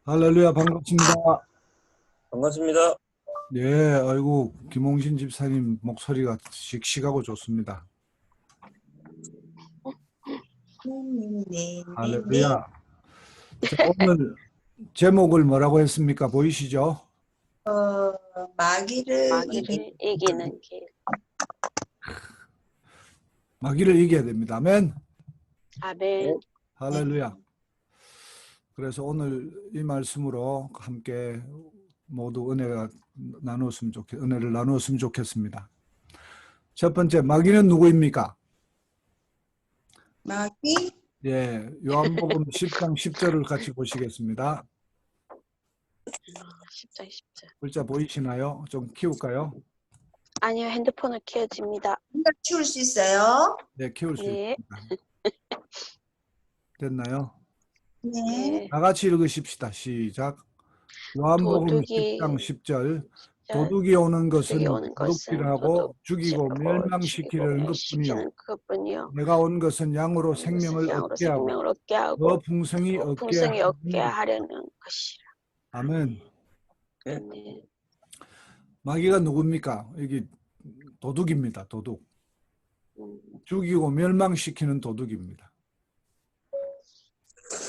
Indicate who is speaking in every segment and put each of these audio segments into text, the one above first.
Speaker 1: 할렐루야, 반갑습니다.
Speaker 2: 반갑습니다.
Speaker 1: 예, 아이고, 김홍신 집사님 목소리가 씩씩하고 좋습니다.
Speaker 3: 네.
Speaker 1: 할렐루야. 자, 오늘 제목을 뭐라고 했습니까? 보이시죠?
Speaker 3: 마귀를
Speaker 4: 이기는 길.
Speaker 1: 마귀를 이겨야 됩니다. 아멘.
Speaker 4: 아멘.
Speaker 1: 할렐루야. 그래서 오늘 이 말씀으로 함께 모두 은혜를 나누었으면 좋겠습니다. 첫 번째, 마귀는 누구입니까?
Speaker 3: 마귀
Speaker 1: 예, 요한복음 10장 10절을 같이 보시겠습니다.
Speaker 4: 10장 10절.
Speaker 1: 글자 보이시나요? 좀 키울까요?
Speaker 4: 아니요, 핸드폰을 켜집니다.
Speaker 3: 키울 수 있어요?
Speaker 1: 네, 키울 수
Speaker 4: 네.
Speaker 1: 있습니다. 됐나요?
Speaker 3: 네.
Speaker 1: 다 같이 읽으십시다. 시작. 요한복음
Speaker 4: 도둑이
Speaker 1: 10장 10절. 도둑이 오는 것은 도둑질하고 죽이고 멸망시키려는 것뿐이요. 내가 온 것은 양으로 생명을 얻게 하고 더 풍성히 얻게
Speaker 4: 하려는 것이라.
Speaker 1: 아멘.
Speaker 4: 네.
Speaker 1: 마귀가 누굽니까? 여기 도둑입니다. 도둑. 죽이고 멸망시키는 도둑입니다.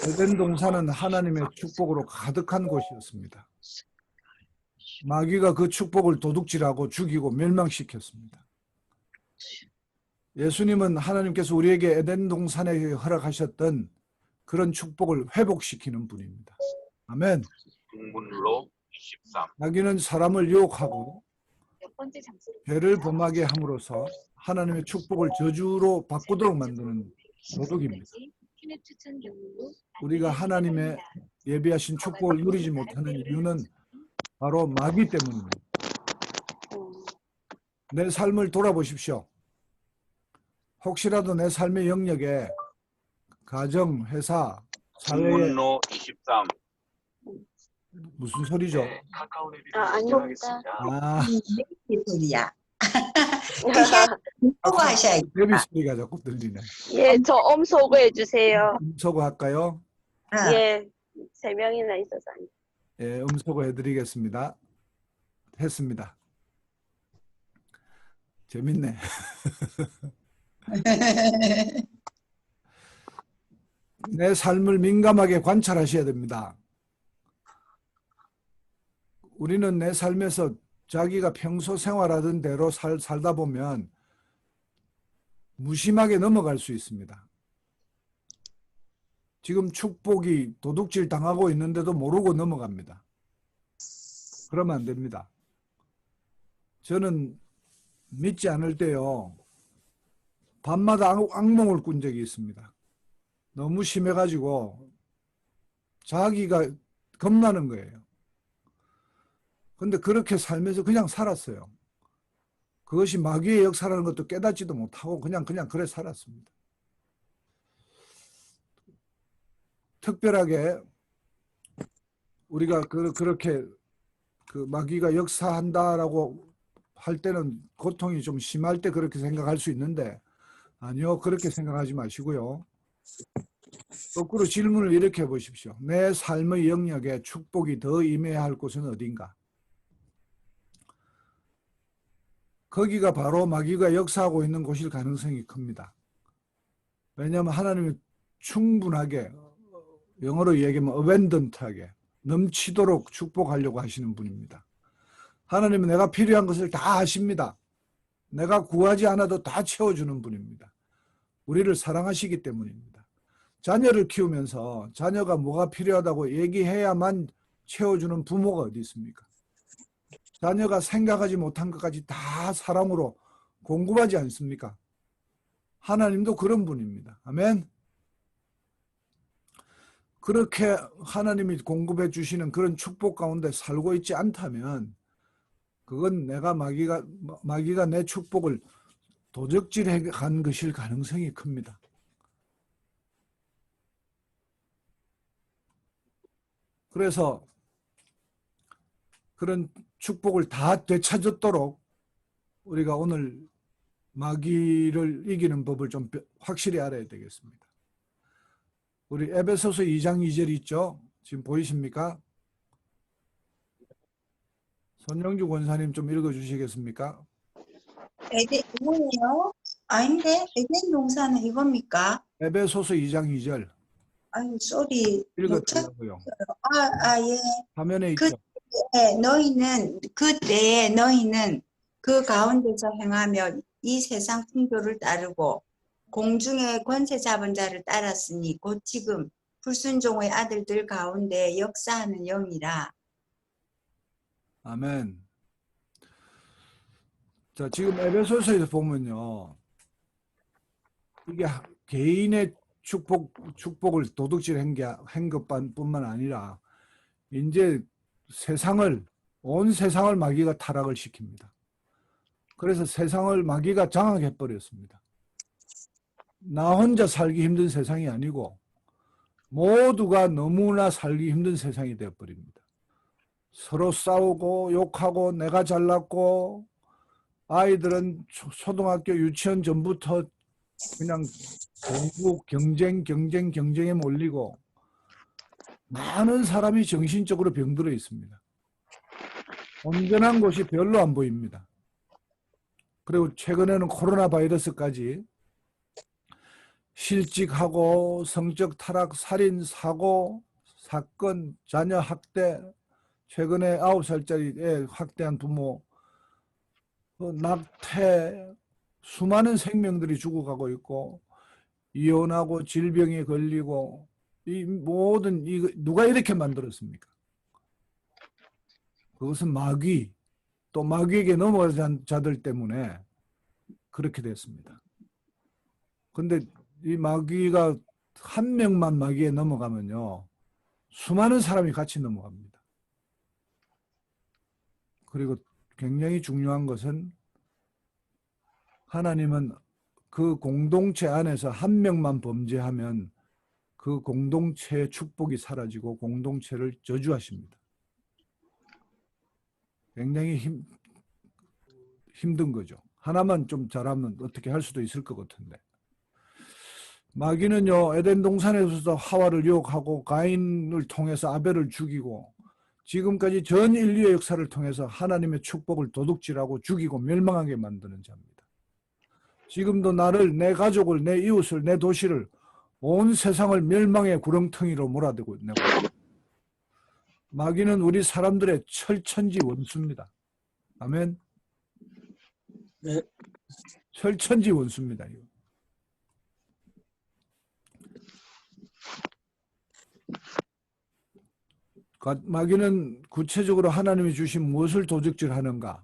Speaker 1: 에덴 동산은 하나님의 축복으로 가득한 곳이었습니다. 마귀가 그 축복을 도둑질하고 죽이고 멸망시켰습니다. 예수님은 하나님께서 우리에게 에덴 동산에 허락하셨던 그런 축복을 회복시키는 분입니다. 아멘.
Speaker 2: 공문로 23.
Speaker 1: 마귀는 사람을 유혹하고 죄를 범하게 함으로써 하나님의 축복을 저주로 바꾸도록 만드는 도둑입니다. 우리가 하나님의 예비하신 축복을 누리지 못하는 이유는 바로 마귀 때문입니다. 내 삶을 돌아보십시오. 혹시라도 내 삶의 영역에 가정, 회사, 사회에
Speaker 2: 공문로 23.
Speaker 1: 무슨 소리죠?
Speaker 4: 아닙니다.
Speaker 1: 아,
Speaker 3: 이 소리야. 보고 하셔야지.
Speaker 1: 베비 소리가 자꾸 들리네.
Speaker 4: 예, 저 엄소거 해주세요.
Speaker 1: 음소거 할까요?
Speaker 4: 예, 3명이나 있어서.
Speaker 1: 예, 음소거 해드리겠습니다. 했습니다. 재밌네. 내 삶을 민감하게 관찰하셔야 됩니다. 우리는 내 삶에서 자기가 평소 생활하던 대로 살다 보면 무심하게 넘어갈 수 있습니다. 지금 축복이 도둑질 당하고 있는데도 모르고 넘어갑니다. 그러면 안 됩니다. 저는 믿지 않을 때요, 밤마다 악몽을 꾼 적이 있습니다. 너무 심해가지고 자기가 겁나는 거예요. 근데 그렇게 살면서 그냥 살았어요. 그것이 마귀의 역사라는 것도 깨닫지도 못하고 그냥 그래 살았습니다. 특별하게 우리가 그렇게 마귀가 역사한다라고 할 때는 고통이 좀 심할 때 그렇게 생각할 수 있는데, 아니요, 그렇게 생각하지 마시고요. 거꾸로 질문을 이렇게 해보십시오. 내 삶의 영역에 축복이 더 임해야 할 곳은 어딘가? 거기가 바로 마귀가 역사하고 있는 곳일 가능성이 큽니다. 왜냐하면 하나님이 충분하게, 영어로 얘기하면 abundant하게 넘치도록 축복하려고 하시는 분입니다. 하나님은 내가 필요한 것을 다 아십니다. 내가 구하지 않아도 다 채워주는 분입니다. 우리를 사랑하시기 때문입니다. 자녀를 키우면서 자녀가 뭐가 필요하다고 얘기해야만 채워주는 부모가 어디 있습니까? 자녀가 생각하지 못한 것까지 다 사랑으로 공급하지 않습니까? 하나님도 그런 분입니다. 아멘. 그렇게 하나님이 공급해 주시는 그런 축복 가운데 살고 있지 않다면 그건 마귀가 내 축복을 도적질해 간 것일 가능성이 큽니다. 그래서 그런 축복을 다 되찾도록 우리가 오늘 마귀를 이기는 법을 좀 확실히 알아야 되겠습니다. 우리 에베소서 2장 2절 있죠? 지금 보이십니까? 손영주 권사님 좀 읽어주시겠습니까?
Speaker 3: 이거예요? 아닌데 에덴 동사는 이겁니까?
Speaker 1: 에베소서 2장 2절
Speaker 3: 아유, 쏘리.
Speaker 1: 읽어달라고요.
Speaker 3: 예.
Speaker 1: 화면에
Speaker 3: 그
Speaker 1: 있죠.
Speaker 3: 그때에 너희는 그 가운데서 행하며 이 세상 풍조를 따르고 공중의 권세 잡은 자를 따랐으니 곧 지금 불순종의 아들들 가운데 역사하는 영이라.
Speaker 1: 아멘. 자, 지금 에베소서에서 보면요. 이게 개인의 축복을 도둑질한 것뿐만 아니라 이제 온 세상을 마귀가 타락을 시킵니다. 그래서 세상을 마귀가 장악해 버렸습니다. 나 혼자 살기 힘든 세상이 아니고 모두가 너무나 살기 힘든 세상이 되어 버립니다. 서로 싸우고 욕하고 내가 잘났고 아이들은 초등학교 유치원 전부터 그냥 공부 경쟁에 몰리고 많은 사람이 정신적으로 병들어 있습니다. 온전한 곳이 별로 안 보입니다. 그리고 최근에는 코로나 바이러스까지 실직하고 성적 타락, 살인, 사고, 사건, 자녀 학대, 최근에 9살짜리 애 학대한 부모, 낙태, 수많은 생명들이 죽어가고 있고 이혼하고 질병에 걸리고 이 모든 누가 이렇게 만들었습니까? 그것은 마귀, 또 마귀에게 넘어간 자들 때문에 그렇게 됐습니다. 근데 이 마귀가 한 명만 마귀에 넘어가면요 수많은 사람이 같이 넘어갑니다. 그리고 굉장히 중요한 것은 하나님은 그 공동체 안에서 한 명만 범죄하면 그 공동체의 축복이 사라지고 공동체를 저주하십니다. 굉장히 힘든 거죠. 하나만 좀 잘하면 어떻게 할 수도 있을 것 같은데. 마귀는요, 에덴 동산에서도 하와를 유혹하고 가인을 통해서 아벨을 죽이고 지금까지 전 인류의 역사를 통해서 하나님의 축복을 도둑질하고 죽이고 멸망하게 만드는 자입니다. 지금도 나를, 내 가족을, 내 이웃을, 내 도시를, 온 세상을 멸망의 구렁텅이로 몰아들고 있는 거예요. 마귀는 우리 사람들의 철천지 원수입니다. 아멘.
Speaker 2: 네.
Speaker 1: 철천지 원수입니다. 이거. 마귀는 구체적으로 하나님이 주신 무엇을 도둑질하는가?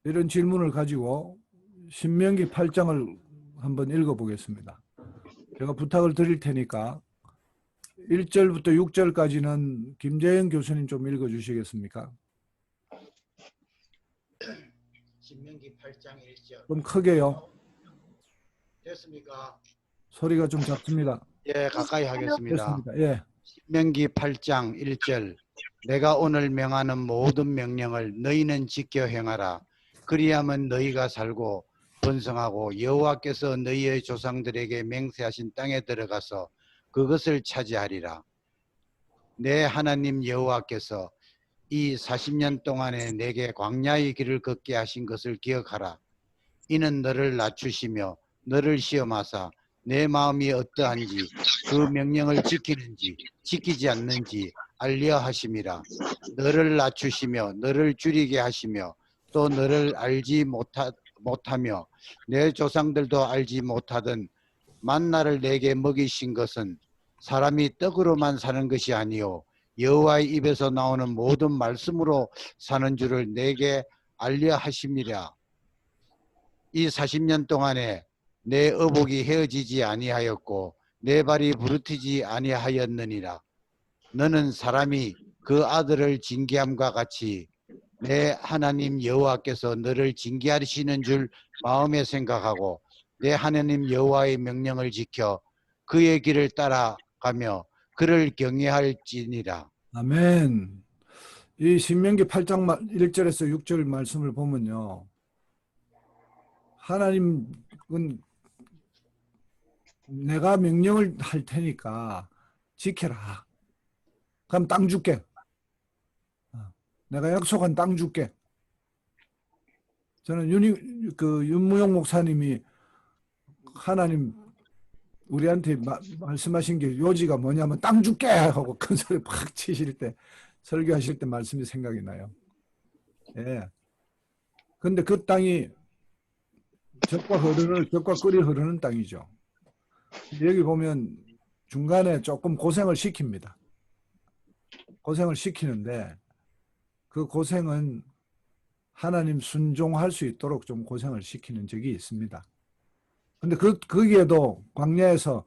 Speaker 1: 이런 질문을 가지고 신명기 8장을 한번 읽어보겠습니다. 제가 부탁을 드릴 테니까 1절부터 6절까지는 김재영 교수님 좀 읽어주시겠습니까?
Speaker 5: 신명기 8장 1절.
Speaker 1: 좀 크게요.
Speaker 5: 됐습니까?
Speaker 1: 소리가 좀 작습니다.
Speaker 5: 예, 가까이 하겠습니다.
Speaker 1: 됐습니다. 예.
Speaker 5: 신명기 8장 1절. 내가 오늘 명하는 모든 명령을 너희는 지켜 행하라. 그리하면 너희가 살고 번성하고 여호와께서 너희의 조상들에게 맹세하신 땅에 들어가서 그것을 차지하리라. 내 하나님 여호와께서 이 40년 동안에 내게 광야의 길을 걷게 하신 것을 기억하라. 이는 너를 낮추시며 너를 시험하사 내 마음이 어떠한지 그 명령을 지키는지 지키지 않는지 알려 하심이라. 너를 낮추시며 너를 줄이게 하시며 또 너를 알지 못하며 내 조상들도 알지 못하던 만나를 내게 먹이신 것은 사람이 떡으로만 사는 것이 아니요 여호와의 입에서 나오는 모든 말씀으로 사는 줄을 내게 알려 하심이라. 이 40년 동안에 내 어복이 헤어지지 아니하였고 내 발이 부르트지 아니하였느니라. 너는 사람이 그 아들을 징계함과 같이 내 하나님 여호와께서 너를 징계하시는 줄 마음에 생각하고 내 하나님 여호와의 명령을 지켜 그의 길을 따라가며 그를 경외할지니라.
Speaker 1: 아멘. 이 신명기 8장 1절에서 6절 말씀을 보면요. 하나님은 내가 명령을 할 테니까 지켜라. 그럼 땅 줄게. 내가 약속한 땅 줄게. 저는 윤무용 목사님이 하나님 우리한테 말씀하신 게 요지가 뭐냐면 땅 줄게 하고 큰 소리 팍 치실 때 설교하실 때 말씀이 생각이 나요. 예. 근데 그 땅이 젖과 끓이 흐르는 땅이죠. 여기 보면 중간에 조금 고생을 시킵니다. 고생을 시키는데 그 고생은 하나님 순종할 수 있도록 좀 고생을 시키는 적이 있습니다. 근데 거기에도 광야에서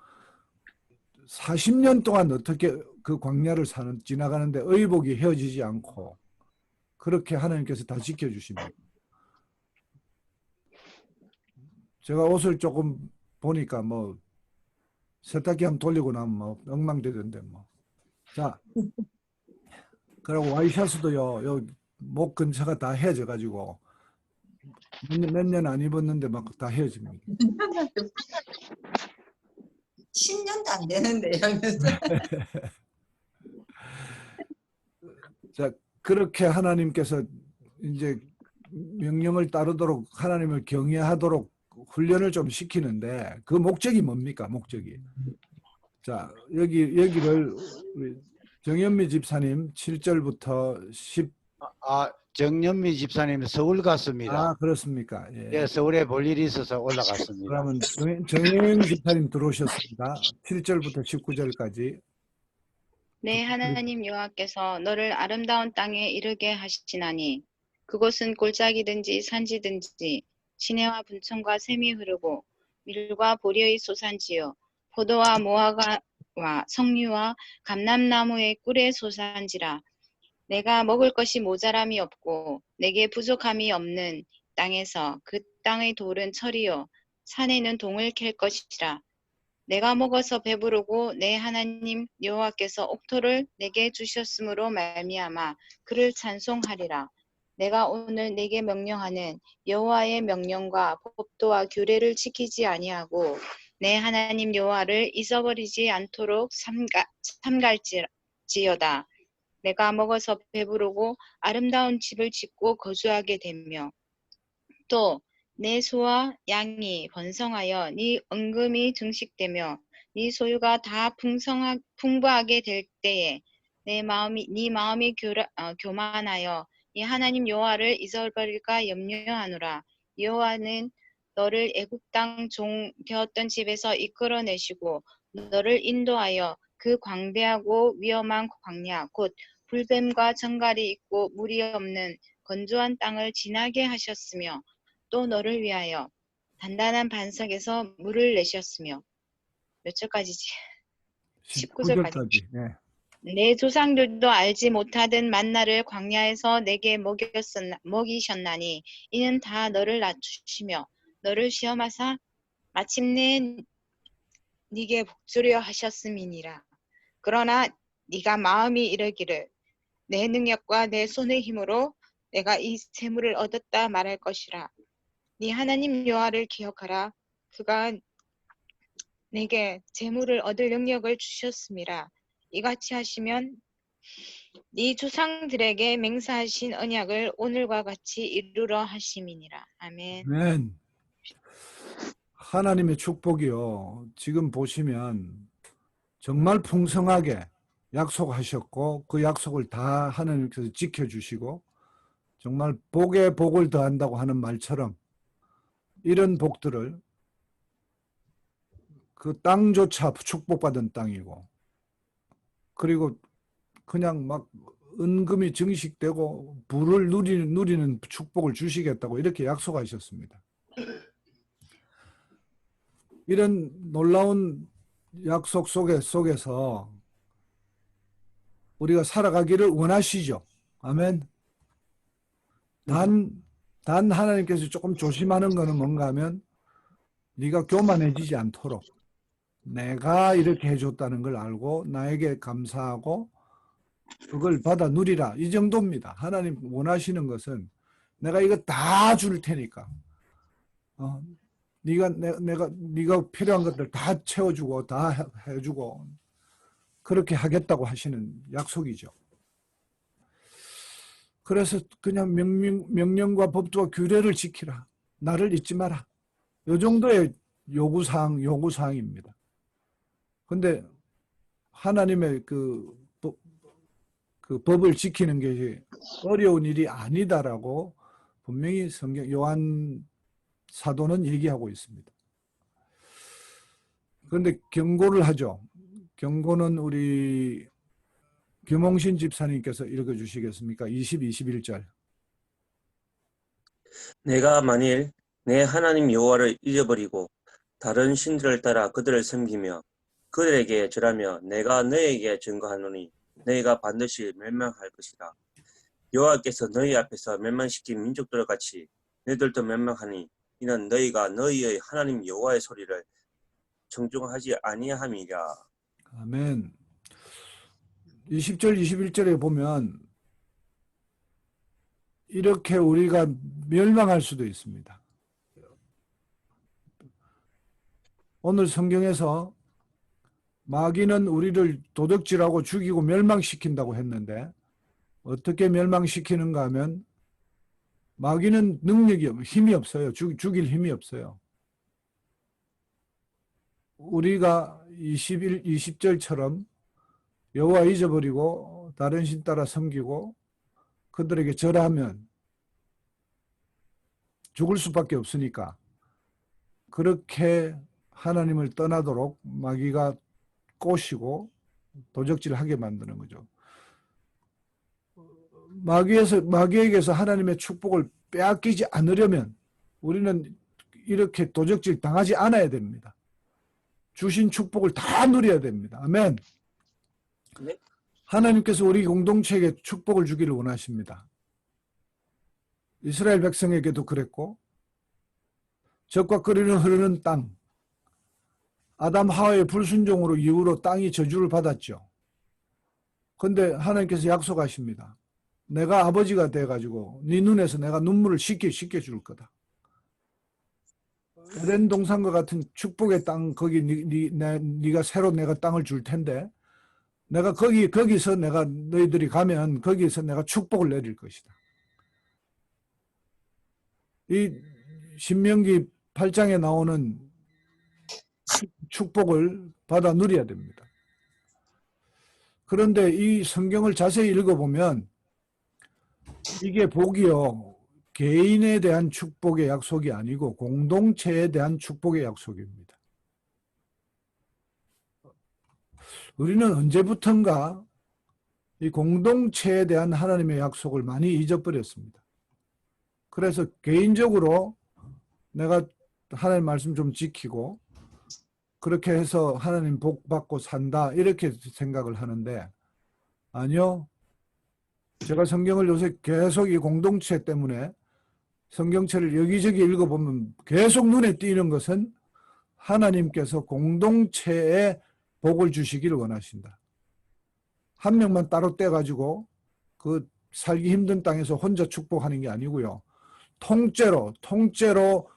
Speaker 1: 40년 동안 어떻게 그 광야를 지나가는데 의복이 헤어지지 않고 그렇게 하나님께서 다 지켜주십니다. 제가 옷을 조금 보니까 뭐 세탁기 한번 돌리고 나면 뭐 엉망되던데 뭐. 자, 그리고 와이셔츠도요, 요 목 근처가 다 헤어져 가지고 몇 년 안 입었는데 막 다 헤어집니다.
Speaker 3: 10년도 안 되는데요.
Speaker 1: 자, 그렇게 하나님께서 이제 명령을 따르도록 하나님을 경외하도록 훈련을 좀 시키는데 그 목적이 뭡니까? 목적이. 자, 여기를 우리 정현미 집사님 7절부터 10.
Speaker 5: 정연미 집사님 서울 갔습니다.
Speaker 1: 아, 그렇습니까? 예.
Speaker 5: 예, 서울에 볼 일이 있어서 올라갔습니다.
Speaker 1: 그러면 정현 집사님 들어오셨습니다. 7절부터 19절까지.
Speaker 6: 내 하나님 여호와께서 너를 아름다운 땅에 이르게 하시나니 그곳은 골짜기든지 산지든지 시내와 분천과 샘이 흐르고 밀과 보리의 소산지요 포도와 무화과와 석류와 감람나무의 꿀의 소산지라. 내가 먹을 것이 모자람이 없고 내게 부족함이 없는 땅에서 그 땅의 돌은 철이요 산에는 동을 캘 것이라. 내가 먹어서 배부르고 내 하나님 여호와께서 옥토를 내게 주셨으므로 말미암아 그를 찬송하리라. 내가 오늘 내게 명령하는 여호와의 명령과 법도와 규례를 지키지 아니하고 내 하나님 여호와를 잊어버리지 않도록 삼갈지어다. 내가 먹어서 배부르고 아름다운 집을 짓고 거주하게 되며 또 내 소와 양이 번성하여 네 은금이 증식되며 네 소유가 다 풍부하게 될 때에 네 마음이 교만하여 이 하나님 여호와를 잊어버릴까 염려하노라. 여호와는 너를 애굽 땅 종 되었던 집에서 이끌어내시고 너를 인도하여 그 광대하고 위험한 광야 곧 불뱀과 정갈이 있고 물이 없는 건조한 땅을 지나게 하셨으며 또 너를 위하여 단단한 반석에서 물을 내셨으며 몇 절까지지? 19절까지.
Speaker 1: 네.
Speaker 6: 내 조상들도 알지 못하던 만나를 광야에서 내게 먹이셨나니 이는 다 너를 낮추시며 너를 시험하사 마침내 네게 복주려 하셨음이니라. 그러나 네가 마음이 이르기를 내 능력과 내 손의 힘으로 내가 이 재물을 얻었다 말할 것이라. 네 하나님 여호와를 기억하라. 그가 내게 재물을 얻을 능력을 주셨음이라. 이같이 하시면 네 조상들에게 맹세하신 언약을 오늘과 같이 이루러 하심이니라. 아멘.
Speaker 1: 아멘. 하나님의 축복이요. 지금 보시면 정말 풍성하게 약속하셨고 그 약속을 다 하나님께서 지켜주시고 정말 복에 복을 더한다고 하는 말처럼 이런 복들을 그 땅조차 축복받은 땅이고 그리고 그냥 막 은금이 증식되고 부를 누리는 축복을 주시겠다고 이렇게 약속하셨습니다. 이런 놀라운 약속 속에서 우리가 살아가기를 원하시죠. 아멘. 단 하나님께서 조금 조심하는 것은 뭔가 하면 네가 교만해지지 않도록 내가 이렇게 해줬다는 걸 알고 나에게 감사하고 그걸 받아 누리라. 이 정도입니다. 하나님 원하시는 것은 내가 이거 다 줄 테니까 네가 필요한 것들 다 채워주고 다 해주고 그렇게 하겠다고 하시는 약속이죠. 그래서 그냥 명령과 법도와 규례를 지키라. 나를 잊지 마라. 이 정도의 요구사항입니다. 근데 하나님의 그 법을 지키는 게 어려운 일이 아니다라고 분명히 성경 요한 사도는 얘기하고 있습니다. 그런데 경고를 하죠. 경고는 우리 김홍신 집사님께서 읽어주시겠습니까? 20, 21절.
Speaker 2: 내가 만일 내 하나님 여호와를 잊어버리고 다른 신들을 따라 그들을 섬기며 그들에게 절하며 내가 너에게 증거하노니 너희가 반드시 멸망할 것이라. 여호와께서 너희 앞에서 멸망시킨 민족들과 같이 너희들도 멸망하니 이는 너희가 너희의 하나님 여호와의 소리를 청중하지 아니함이라.
Speaker 1: 아멘. 20절, 21절에 보면 이렇게 우리가 멸망할 수도 있습니다. 오늘 성경에서 마귀는 우리를 도둑질하고 죽이고 멸망시킨다고 했는데 어떻게 멸망시키는가 하면 마귀는 힘이 없어요. 죽일 힘이 없어요. 우리가 20절처럼 여호와 잊어버리고 다른 신 따라 섬기고 그들에게 절하면 죽을 수밖에 없으니까 그렇게 하나님을 떠나도록 마귀가 꼬시고 도적질하게 만드는 거죠. 마귀에게서 하나님의 축복을 빼앗기지 않으려면 우리는 이렇게 도적질 당하지 않아야 됩니다. 주신 축복을 다 누려야 됩니다. 아멘.
Speaker 2: 네.
Speaker 1: 하나님께서 우리 공동체에게 축복을 주기를 원하십니다. 이스라엘 백성에게도 그랬고 적과 끓이는 흐르는 땅, 아담 하와의 불순종으로 이후로 땅이 저주를 받았죠. 그런데 하나님께서 약속하십니다. 내가 아버지가 돼가지고 네 눈에서 내가 눈물을 씻겨줄 거다. 에덴 동산과 같은 축복의 땅, 거기 네가 새로 내가 땅을 줄 텐데 내가 거기서 내가 너희들이 가면 거기서 내가 축복을 내릴 것이다. 이 신명기 8장에 나오는 축복을 받아 누려야 됩니다. 그런데 이 성경을 자세히 읽어보면 이게 복이요, 개인에 대한 축복의 약속이 아니고 공동체에 대한 축복의 약속입니다. 우리는 언제부턴가 이 공동체에 대한 하나님의 약속을 많이 잊어버렸습니다. 그래서 개인적으로 내가 하나님 말씀 좀 지키고 그렇게 해서 하나님 복 받고 산다 이렇게 생각을 하는데 아니요. 제가 성경을 요새 계속 이 공동체 때문에 성경책을 여기저기 읽어보면 계속 눈에 띄는 것은 하나님께서 공동체에 복을 주시기를 원하신다. 한 명만 따로 떼가지고 그 살기 힘든 땅에서 혼자 축복하는 게 아니고요. 통째로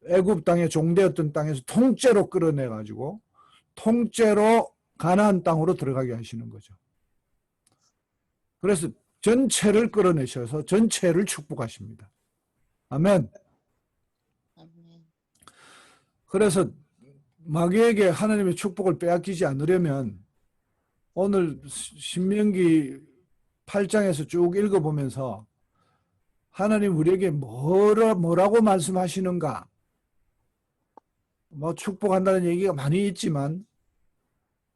Speaker 1: 애굽 땅에 종되었던 땅에서 통째로 끌어내가지고 통째로 가나안 땅으로 들어가게 하시는 거죠. 그래서 전체를 끌어내셔서 전체를 축복하십니다. 아멘. 그래서 마귀에게 하나님의 축복을 빼앗기지 않으려면 오늘 신명기 8장에서 쭉 읽어보면서 하나님 우리에게 뭐라고 말씀하시는가? 뭐 축복한다는 얘기가 많이 있지만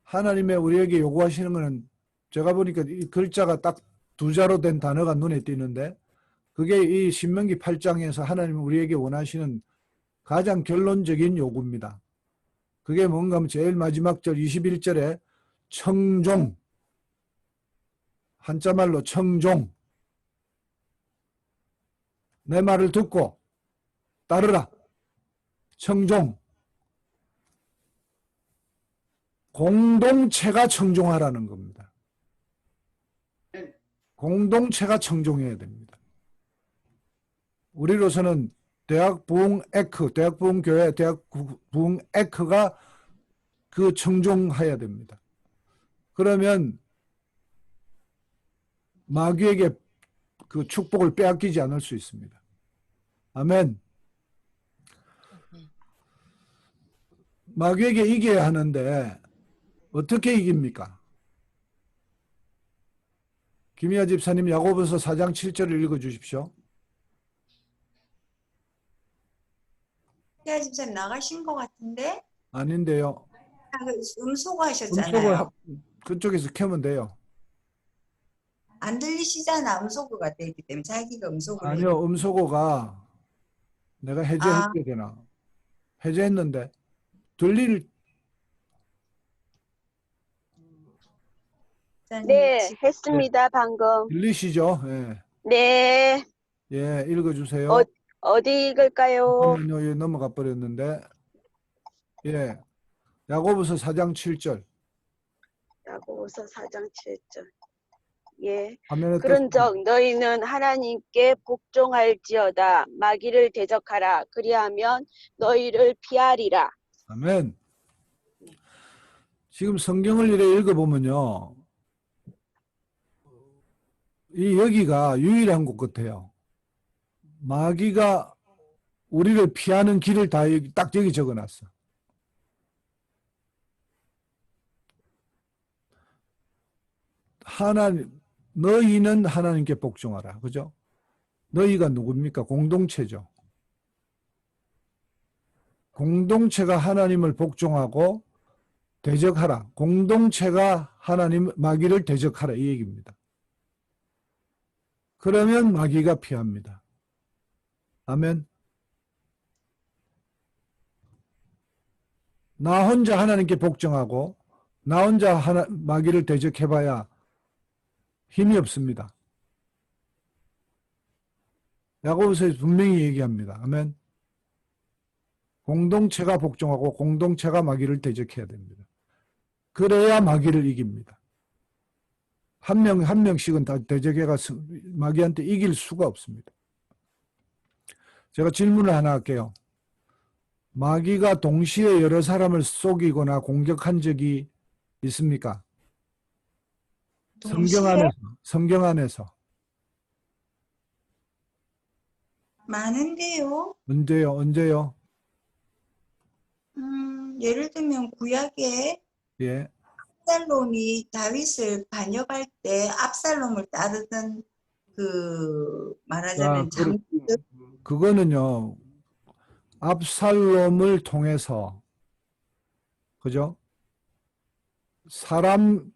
Speaker 1: 하나님의 우리에게 요구하시는 것은 제가 보니까 이 글자가 딱 두 자로 된 단어가 눈에 띄는데 그게 이 신명기 8장에서 하나님 우리에게 원하시는 가장 결론적인 요구입니다. 그게 뭔가 하면 제일 마지막 절 21절에 청종, 한자말로 청종, 내 말을 듣고 따르라. 청종, 공동체가 청종하라는 겁니다. 공동체가 청종해야 됩니다. 우리로서는 대학부흥에크, 대학부흥교회, 대학부흥에크가 그 청종해야 됩니다. 그러면 마귀에게 그 축복을 빼앗기지 않을 수 있습니다. 아멘. 마귀에게 이겨야 하는데 어떻게 이깁니까? 김희아 집사님 야고보서 4장 7절을 읽어주십시오.
Speaker 3: 야, 집사님 나가신 것 같은데?
Speaker 1: 아닌데요.
Speaker 3: 음소거 하셨잖아요.
Speaker 1: 음소거 그쪽에서 켜면 돼요.
Speaker 3: 안 들리시잖아. 음소거가 되기 때문에 자기가 음소거를
Speaker 1: 아니요. 음소거가 내가 해제했게 되나? 해제했는데 들릴
Speaker 4: 네, 했습니다, 방금.
Speaker 1: 들리시죠? 예.
Speaker 4: 네,
Speaker 1: 예, 읽어주세요.
Speaker 4: 어디 읽을까요?
Speaker 1: 잠깐만요. 예, 넘어가 버렸는데. 예. 야고보서 4장 7절.
Speaker 4: 야고보서 4장 7절. 예.
Speaker 1: 화면에
Speaker 4: 그런즉 너희는 하나님께 복종할지어다. 마귀를 대적하라. 그리하면 너희를 피하리라.
Speaker 1: 아멘. 지금 성경을 이렇게 읽어보면요. 여기가 유일한 곳 같아요. 마귀가 우리를 피하는 길을 다 딱 여기 적어놨어. 너희는 하나님께 복종하라. 그죠? 너희가 누굽니까? 공동체죠. 공동체가 하나님을 복종하고 대적하라. 공동체가 마귀를 대적하라. 이 얘기입니다. 그러면 마귀가 피합니다. 아멘. 나 혼자 하나님께 복종하고 나 혼자 마귀를 대적해봐야 힘이 없습니다. 야고보서에 분명히 얘기합니다. 아멘. 공동체가 복종하고 공동체가 마귀를 대적해야 됩니다. 그래야 마귀를 이깁니다. 한 명씩은 다 대적해가 마귀한테 이길 수가 없습니다. 제가 질문을 하나 할게요. 마귀가 동시에 여러 사람을 속이거나 공격한 적이 있습니까? 성경 안에서.
Speaker 3: 많은데요.
Speaker 1: 언제요?
Speaker 3: 예를 들면 구약에
Speaker 1: 예.
Speaker 3: 압살롬이 다윗을 반역할 때 압살롬을 따르던 말하자면 장군들.
Speaker 1: 그거는요. 압살롬을 통해서 그죠?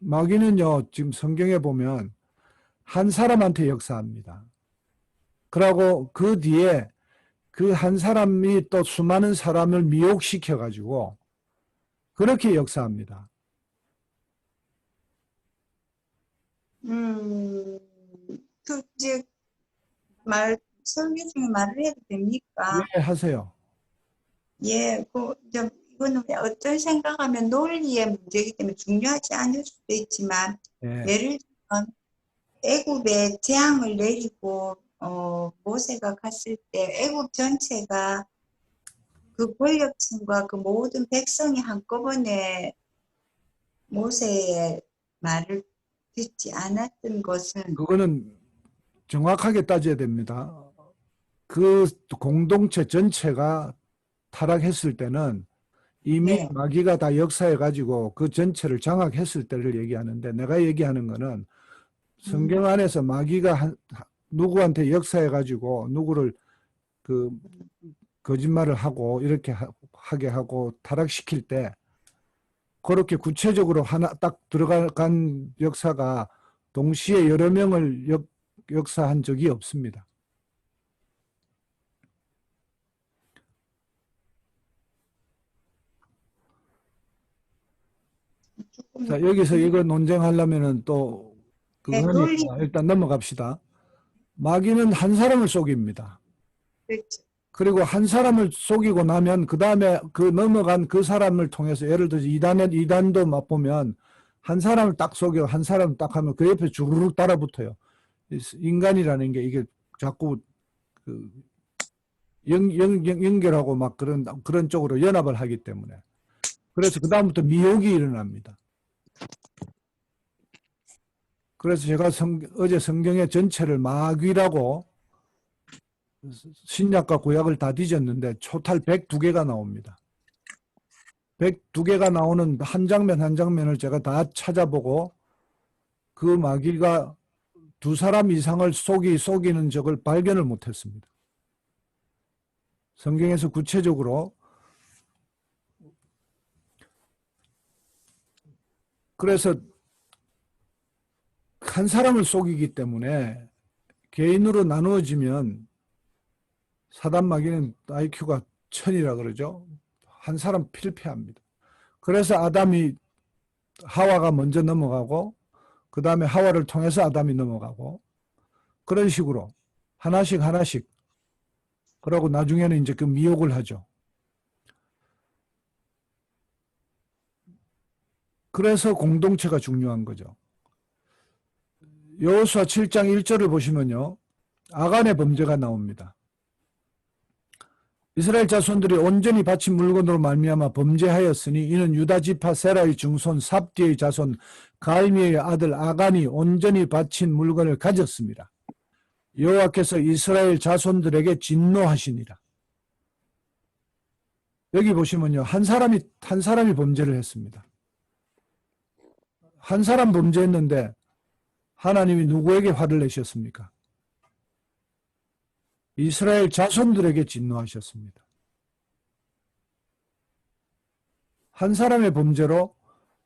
Speaker 1: 마귀는요. 지금 성경에 보면 한 사람한테 역사합니다. 그러고 그 뒤에 그 한 사람이 또 수많은 사람을 미혹시켜 가지고 그렇게 역사합니다.
Speaker 3: 이제 설교 중에 말을 해도 됩니까?
Speaker 1: 네, 하세요.
Speaker 3: 예, 이거는 어떤 생각하면 논리의 문제이기 때문에 중요하지 않을 수도 있지만,
Speaker 1: 네.
Speaker 3: 예를 들면 애굽에 재앙을 내리고 모세가 갔을 때 애굽 전체가 그 권력층과 그 모든 백성이 한꺼번에 모세의 말을 듣지 않았던 것은
Speaker 1: 그거는 정확하게 따져야 됩니다. 그 공동체 전체가 타락했을 때는 이미
Speaker 3: 네.
Speaker 1: 마귀가 다 역사해가지고 그 전체를 장악했을 때를 얘기하는데 내가 얘기하는 거는 성경 안에서 마귀가 누구한테 역사해가지고 누구를 거짓말을 하고 이렇게 하게 하고 타락시킬 때 그렇게 구체적으로 하나 딱 들어간 역사가 동시에 여러 명을 역사한 적이 없습니다. 자, 여기서 이거 논쟁하려면은 또 그거니까 일단 넘어갑시다. 마귀는 한 사람을 속입니다.
Speaker 3: 그렇죠.
Speaker 1: 그리고 한 사람을 속이고 나면 그 다음에 넘어간 그 사람을 통해서 예를 들어서 이단도 맛보면 한 사람을 딱 속여 한 사람을 딱 하면 그 옆에 주르륵 따라붙어요. 인간이라는 게 이게 자꾸 연결하고 막 그런 쪽으로 연합을 하기 때문에 그래서 그 다음부터 미혹이 일어납니다. 그래서 제가 어제 성경의 전체를 마귀라고 신약과 구약을 다 뒤졌는데 토탈 102개가 나옵니다. 102개가 나오는 한 장면 한 장면을 제가 다 찾아보고 그 마귀가 두 사람 이상을 속이는 적을 발견을 못했습니다. 성경에서 구체적으로 그래서 한 사람을 속이기 때문에 개인으로 나누어지면 사단 마귀는 IQ가 1000이라 그러죠. 한 사람 필패합니다. 그래서 하와가 먼저 넘어가고 그 다음에 하와를 통해서 아담이 넘어가고 그런 식으로 하나씩 그러고 나중에는 이제 그 미혹을 하죠. 그래서 공동체가 중요한 거죠. 여호수아 7장 1절을 보시면요. 아간의 범죄가 나옵니다. 이스라엘 자손들이 온전히 바친 물건으로 말미암아 범죄하였으니 이는 유다 지파 세라의 증손 삽디의 자손 갈미의 아들 아간이 온전히 바친 물건을 가졌습니다. 여호와께서 이스라엘 자손들에게 진노하시니라. 여기 보시면요. 한 사람이 범죄를 했습니다. 한 사람 범죄했는데 하나님이 누구에게 화를 내셨습니까? 이스라엘 자손들에게 진노하셨습니다. 한 사람의 범죄로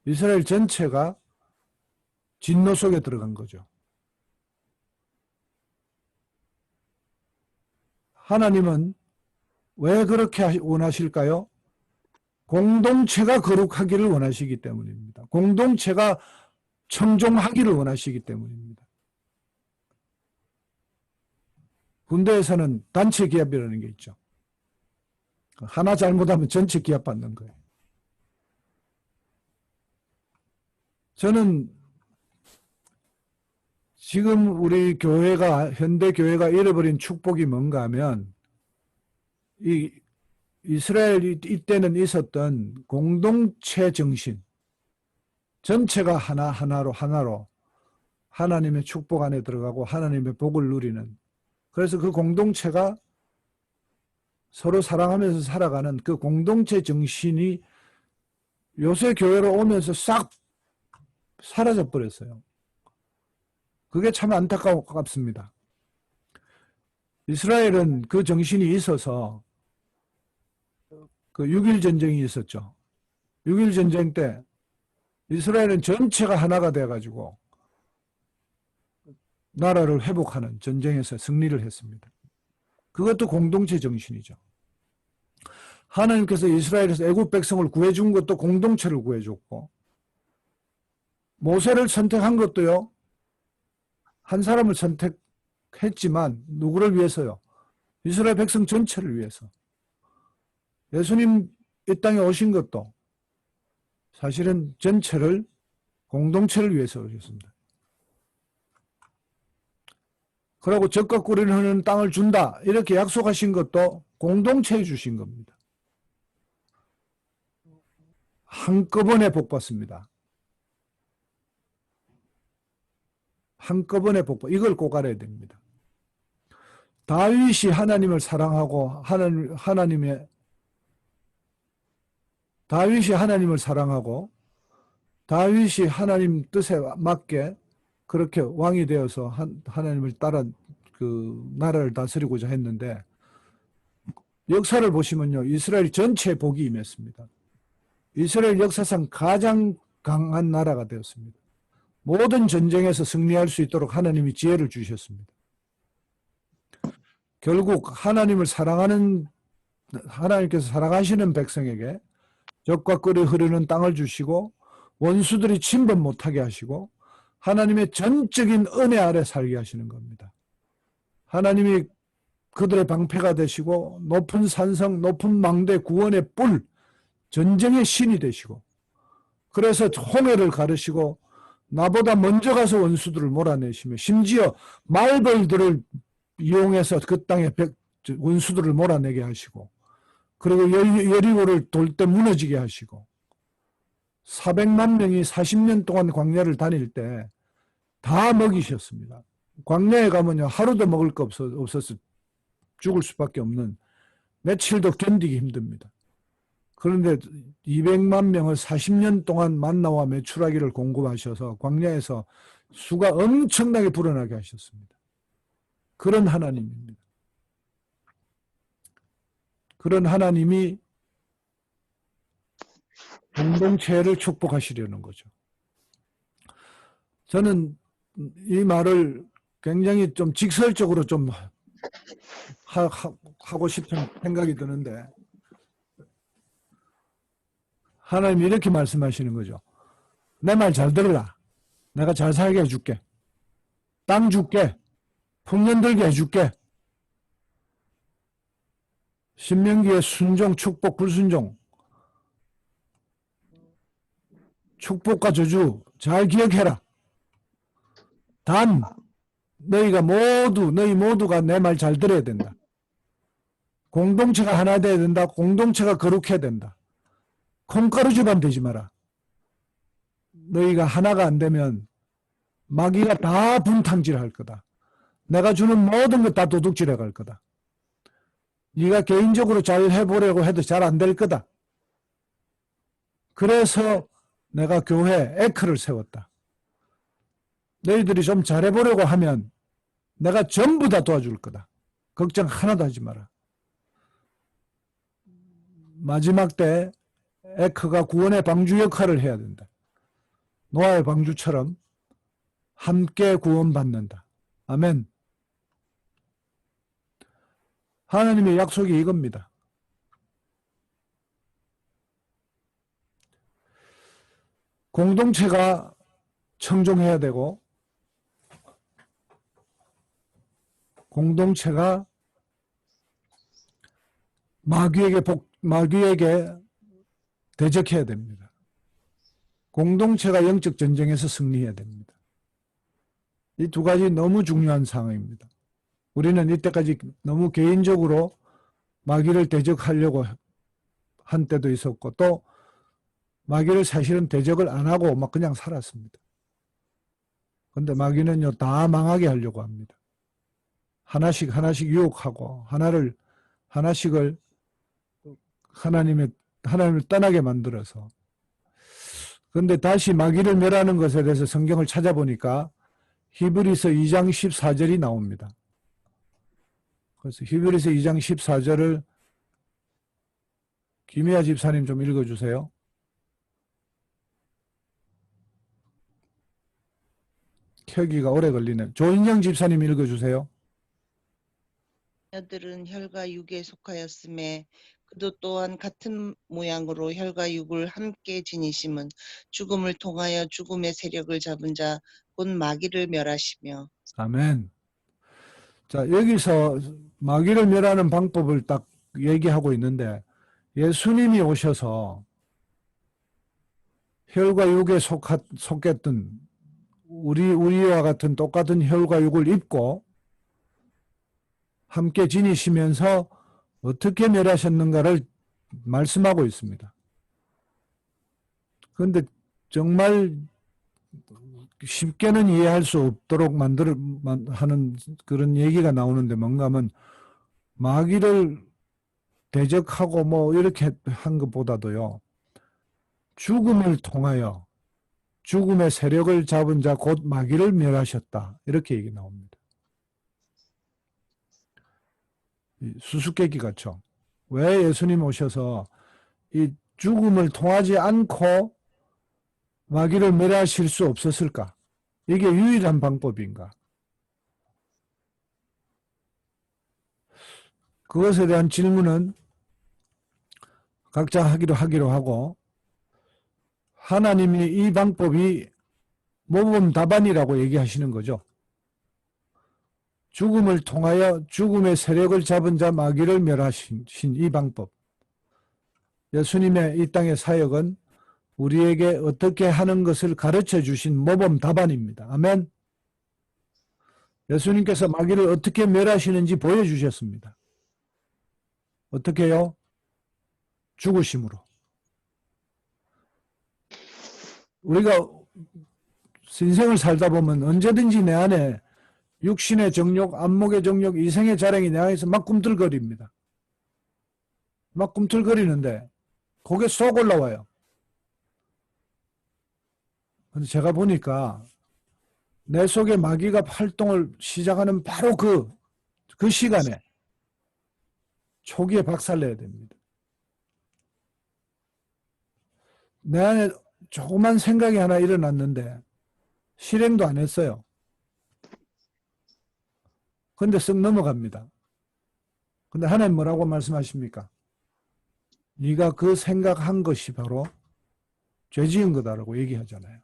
Speaker 1: 이스라엘 전체가 진노 속에 들어간 거죠. 하나님은 왜 그렇게 원하실까요? 공동체가 거룩하기를 원하시기 때문입니다. 공동체가 청종하기를 원하시기 때문입니다. 군대에서는 단체 기합이라는 게 있죠. 하나 잘못하면 전체 기합 받는 거예요. 저는 지금 우리 교회가, 현대 교회가 잃어버린 축복이 뭔가 하면 이 이스라엘 이때는 있었던 공동체 정신, 전체가 하나로 하나님의 축복 안에 들어가고 하나님의 복을 누리는, 그래서 그 공동체가 서로 사랑하면서 살아가는 그 공동체 정신이 요새 교회로 오면서 싹 사라져 버렸어요. 그게 참 안타깝습니다. 이스라엘은 그 정신이 있어서 그 6.1 전쟁이 있었죠. 6.1 전쟁 때 이스라엘은 전체가 하나가 돼가지고 나라를 회복하는 전쟁에서 승리를 했습니다. 그것도 공동체 정신이죠. 하나님께서 이스라엘에서 애국 백성을 구해준 것도 공동체를 구해줬고, 모세를 선택한 것도요, 한 사람을 선택했지만 누구를 위해서요? 이스라엘 백성 전체를 위해서. 예수님 이 땅에 오신 것도 사실은 전체를, 공동체를 위해서 오셨습니다. 그리고 젖과 꿀을 흐르는 땅을 준다 이렇게 약속하신 것도 공동체에 주신 겁니다. 한꺼번에 복 받습니다. 한꺼번에 복 받. 이걸 꼭 알아야 됩니다. 다윗이 하나님을 사랑하고 다윗이 하나님 뜻에 맞게 그렇게 왕이 되어서 하나님을 따라 그 나라를 다스리고자 했는데, 역사를 보시면요, 이스라엘 전체에 복이 임했습니다. 이스라엘 역사상 가장 강한 나라가 되었습니다. 모든 전쟁에서 승리할 수 있도록 하나님이 지혜를 주셨습니다. 결국 하나님께서 사랑하시는 백성에게 젖과 꿀이 흐르는 땅을 주시고 원수들이 침범 못하게 하시고 하나님의 전적인 은혜 아래 살게 하시는 겁니다. 하나님이 그들의 방패가 되시고 높은 산성, 높은 망대, 구원의 뿔, 전쟁의 신이 되시고, 그래서 홍해를 가르시고 나보다 먼저 가서 원수들을 몰아내시며 심지어 말벌들을 이용해서 그 땅에 원수들을 몰아내게 하시고, 그리고 여리고를 돌 때 무너지게 하시고, 400만 명이 40년 동안 광야를 다닐 때 다 먹이셨습니다. 광야에 가면요 하루도 먹을 거 없어서 죽을 수밖에 없는, 며칠도 견디기 힘듭니다. 그런데 200만 명을 40년 동안 만나와 메추라기를 공급하셔서 광야에서 수가 엄청나게 불어나게 하셨습니다. 그런 하나님입니다. 그런 하나님이 공동체를 축복하시려는 거죠. 저는 이 말을 굉장히 좀 직설적으로 좀 하고 싶은 생각이 드는데, 하나님이 이렇게 말씀하시는 거죠. 내 말 잘 들으라. 내가 잘 살게 해줄게. 땅 줄게. 풍년 들게 해줄게. 신명기의 순종, 축복, 불순종. 축복과 저주 잘 기억해라. 단 너희 모두가 내 말 잘 들어야 된다. 공동체가 하나 돼야 된다. 공동체가 거룩해야 된다. 콩가루집안 되지 마라. 너희가 하나가 안 되면 마귀가 다 분탕질할 거다. 내가 주는 모든 것 다 도둑질해 갈 거다. 네가 개인적으로 잘 해보려고 해도 잘 안 될 거다. 그래서 내가 교회 에크를 세웠다. 너희들이 좀 잘해보려고 하면 내가 전부 다 도와줄 거다. 걱정 하나도 하지 마라. 마지막 때 에크가 구원의 방주 역할을 해야 된다. 노아의 방주처럼 함께 구원받는다. 아멘. 하나님의 약속이 이겁니다. 공동체가 청종해야 되고, 공동체가 마귀에게 대적해야 됩니다. 공동체가 영적 전쟁에서 승리해야 됩니다. 이 두 가지 너무 중요한 상황입니다. 우리는 이때까지 너무 개인적으로 마귀를 대적하려고 한 때도 있었고, 또 마귀를 사실은 대적을 안 하고 막 그냥 살았습니다. 그런데 마귀는요 다 망하게 하려고 합니다. 하나씩 유혹하고 하나씩을 하나님을 떠나게 만들어서. 그런데 다시 마귀를 멸하는 것에 대해서 성경을 찾아보니까 히브리서 2장 14절이 나옵니다. 그래서 히브리서 2장 14절을 김희아 집사님 좀 읽어주세요. 켜기가 오래 걸리네. 조인영 집사님 읽어주세요.
Speaker 7: 자녀들은 혈과 육에 속하였음에 그도 또한 같은 모양으로 혈과 육을 함께 지니심은 죽음을 통하여 죽음의 세력을 잡은 자 곧 마귀를 멸하시며.
Speaker 1: 아멘. 자, 여기서 마귀를 멸하는 방법을 딱 얘기하고 있는데, 예수님이 오셔서 혈과 육에 속했던 우리와 같은 똑같은 혈과 육을 입고 함께 지니시면서 어떻게 멸하셨는가를 말씀하고 있습니다. 그런데 정말 쉽게는 이해할 수 없도록 하는 그런 얘기가 나오는데, 뭔가 하면 마귀를 대적하고 뭐 이렇게 한 것보다도요, 죽음을 통하여 죽음의 세력을 잡은 자 곧 마귀를 멸하셨다. 이렇게 얘기 나옵니다. 수수께끼 같죠. 왜 예수님 오셔서 이 죽음을 통하지 않고 마귀를 멸하실 수 없었을까? 이게 유일한 방법인가? 그것에 대한 질문은 각자 하기로 하고, 하나님이 이 방법이 모범 답안이라고 얘기하시는 거죠. 죽음을 통하여 죽음의 세력을 잡은 자 마귀를 멸하신 이 방법. 예수님의 이 땅의 사역은 우리에게 어떻게 하는 것을 가르쳐 주신 모범 답안입니다. 아멘. 예수님께서 마귀를 어떻게 멸하시는지 보여주셨습니다. 어떻게요? 죽으심으로. 우리가 인생을 살다 보면 언제든지 내 안에 육신의 정욕, 안목의 정욕, 이생의 자랑이 내 안에서 막 꿈틀거립니다. 막 꿈틀거리는데 그게 쏙 올라와요. 근데 제가 보니까 내 속에 마귀가 활동을 시작하는 바로 그 시간에 초기에 박살내야 됩니다. 내 안에 조그만 생각이 하나 일어났는데 실행도 안 했어요. 근데 쓱 넘어갑니다. 근데 하나님 뭐라고 말씀하십니까? 네가 그 생각한 것이 바로 죄 지은 거다라고 얘기하잖아요.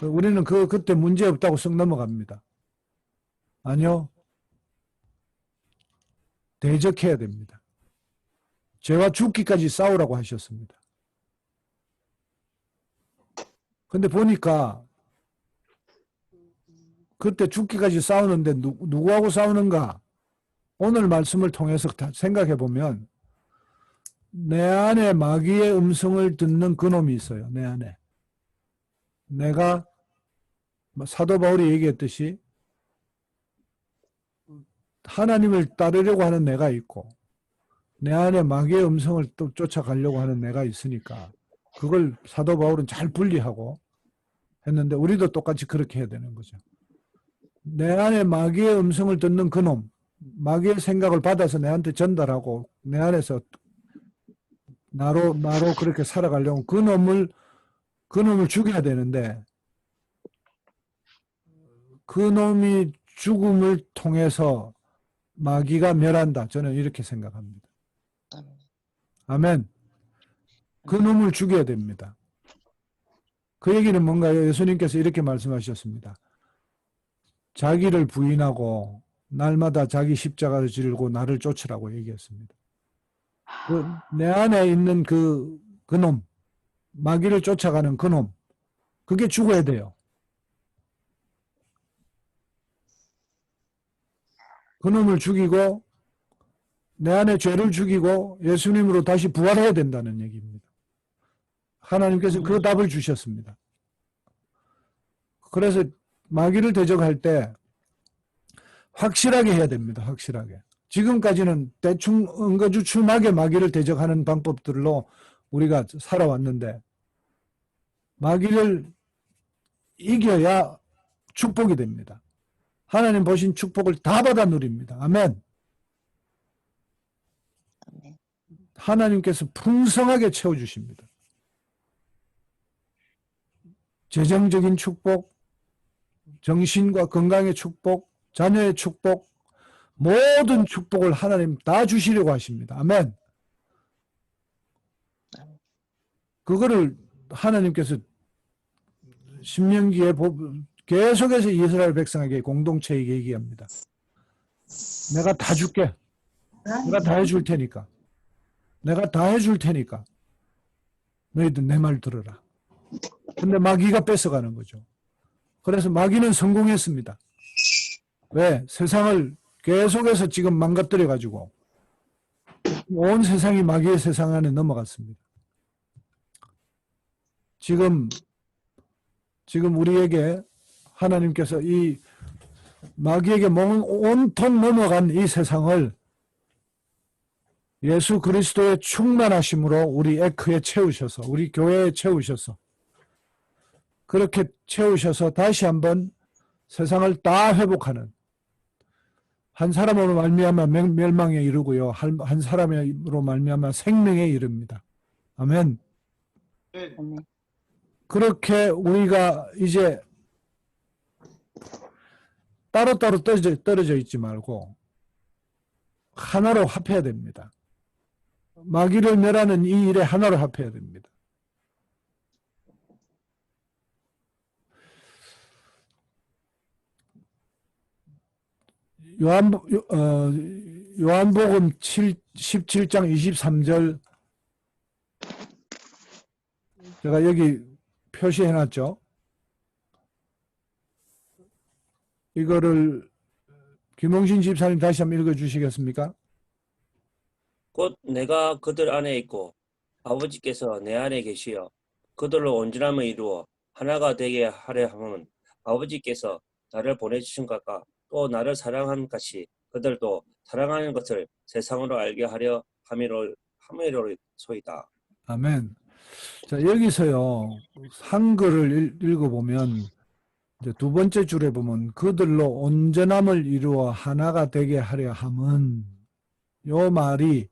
Speaker 1: 우리는 그때 문제 없다고 쓱 넘어갑니다. 아니요. 대적해야 됩니다. 죄와 죽기까지 싸우라고 하셨습니다. 근데 보니까 그때 죽기까지 싸우는데 누구하고 싸우는가? 오늘 말씀을 통해서 생각해 보면 내 안에 마귀의 음성을 듣는 그놈이 있어요. 내 안에. 내가 사도 바울이 얘기했듯이 하나님을 따르려고 하는 내가 있고 내 안에 마귀의 음성을 또 쫓아가려고 하는 내가 있으니까 그걸 사도 바울은 잘 분리하고 했는데 우리도 똑같이 그렇게 해야 되는 거죠. 내 안에 마귀의 음성을 듣는 그놈, 마귀의 생각을 받아서 내한테 전달하고 내 안에서 나로 그렇게 살아가려고 그놈을 죽여야 되는데 그놈이 죽음을 통해서 마귀가 멸한다. 저는 이렇게 생각합니다. 아멘. 그놈을 죽여야 됩니다. 그 얘기는 뭔가요? 예수님께서 이렇게 말씀하셨습니다. 자기를 부인하고 날마다 자기 십자가를 지르고 나를 쫓으라고 얘기했습니다. 내 안에 있는 그놈, 마귀를 쫓아가는 그놈, 그게 죽어야 돼요. 그놈을 죽이고 내 안에 죄를 죽이고 예수님으로 다시 부활해야 된다는 얘기입니다. 하나님께서 그 답을 주셨습니다. 그래서 마귀를 대적할 때 확실하게 해야 됩니다. 확실하게. 지금까지는 대충 응거주춤하게 마귀를 대적하는 방법들로 우리가 살아왔는데 마귀를 이겨야 축복이 됩니다. 하나님 보신 축복을 다 받아 누립니다. 아멘. 하나님께서 풍성하게 채워주십니다. 재정적인 축복, 정신과 건강의 축복, 자녀의 축복, 모든 축복을 하나님 다 주시려고 하십니다. 아멘. 그거를 하나님께서 신명기에 계속해서 이스라엘 백성에게 공동체에게 얘기합니다. 내가 다 줄게. 내가 다 해줄 테니까. 내가 다 해줄 테니까. 너희들 내 말 들어라. 근데 마귀가 뺏어가는 거죠. 그래서 마귀는 성공했습니다. 왜? 세상을 계속해서 지금 망가뜨려가지고 온 세상이 마귀의 세상 안에 넘어갔습니다. 지금 우리에게 하나님께서 이 마귀에게 온통 넘어간 이 세상을 예수 그리스도의 충만하심으로 우리 에크에 채우셔서 우리 교회에 채우셔서 그렇게 채우셔서 다시 한번 세상을 다 회복하는 한 사람으로 말미암아 멸망에 이르고요. 한 사람으로 말미암아 생명에 이릅니다. 아멘. 그렇게 우리가 이제 따로따로 떨어져 있지 말고 하나로 합해야 됩니다. 마귀를 멸하는 이 일에 하나로 합해야 됩니다. 요한복음 17장 23절 제가 여기 표시해놨죠. 이거를 김홍신 집사님 다시 한번 읽어주시겠습니까?
Speaker 2: 곧 내가 그들 안에 있고 아버지께서 내 안에 계시어 그들로 온전함을 이루어 하나가 되게 하려 함은 아버지께서 나를 보내주신 것과 또 나를 사랑한 같이 그들도 사랑하는 것을 세상으로 알게 하려 함이로소이다.
Speaker 1: 아멘. 자, 여기서요, 한글을 읽어보면, 이제 두 번째 줄에 보면, 그들로 온전함을 이루어 하나가 되게 하려 함은, 요 말이,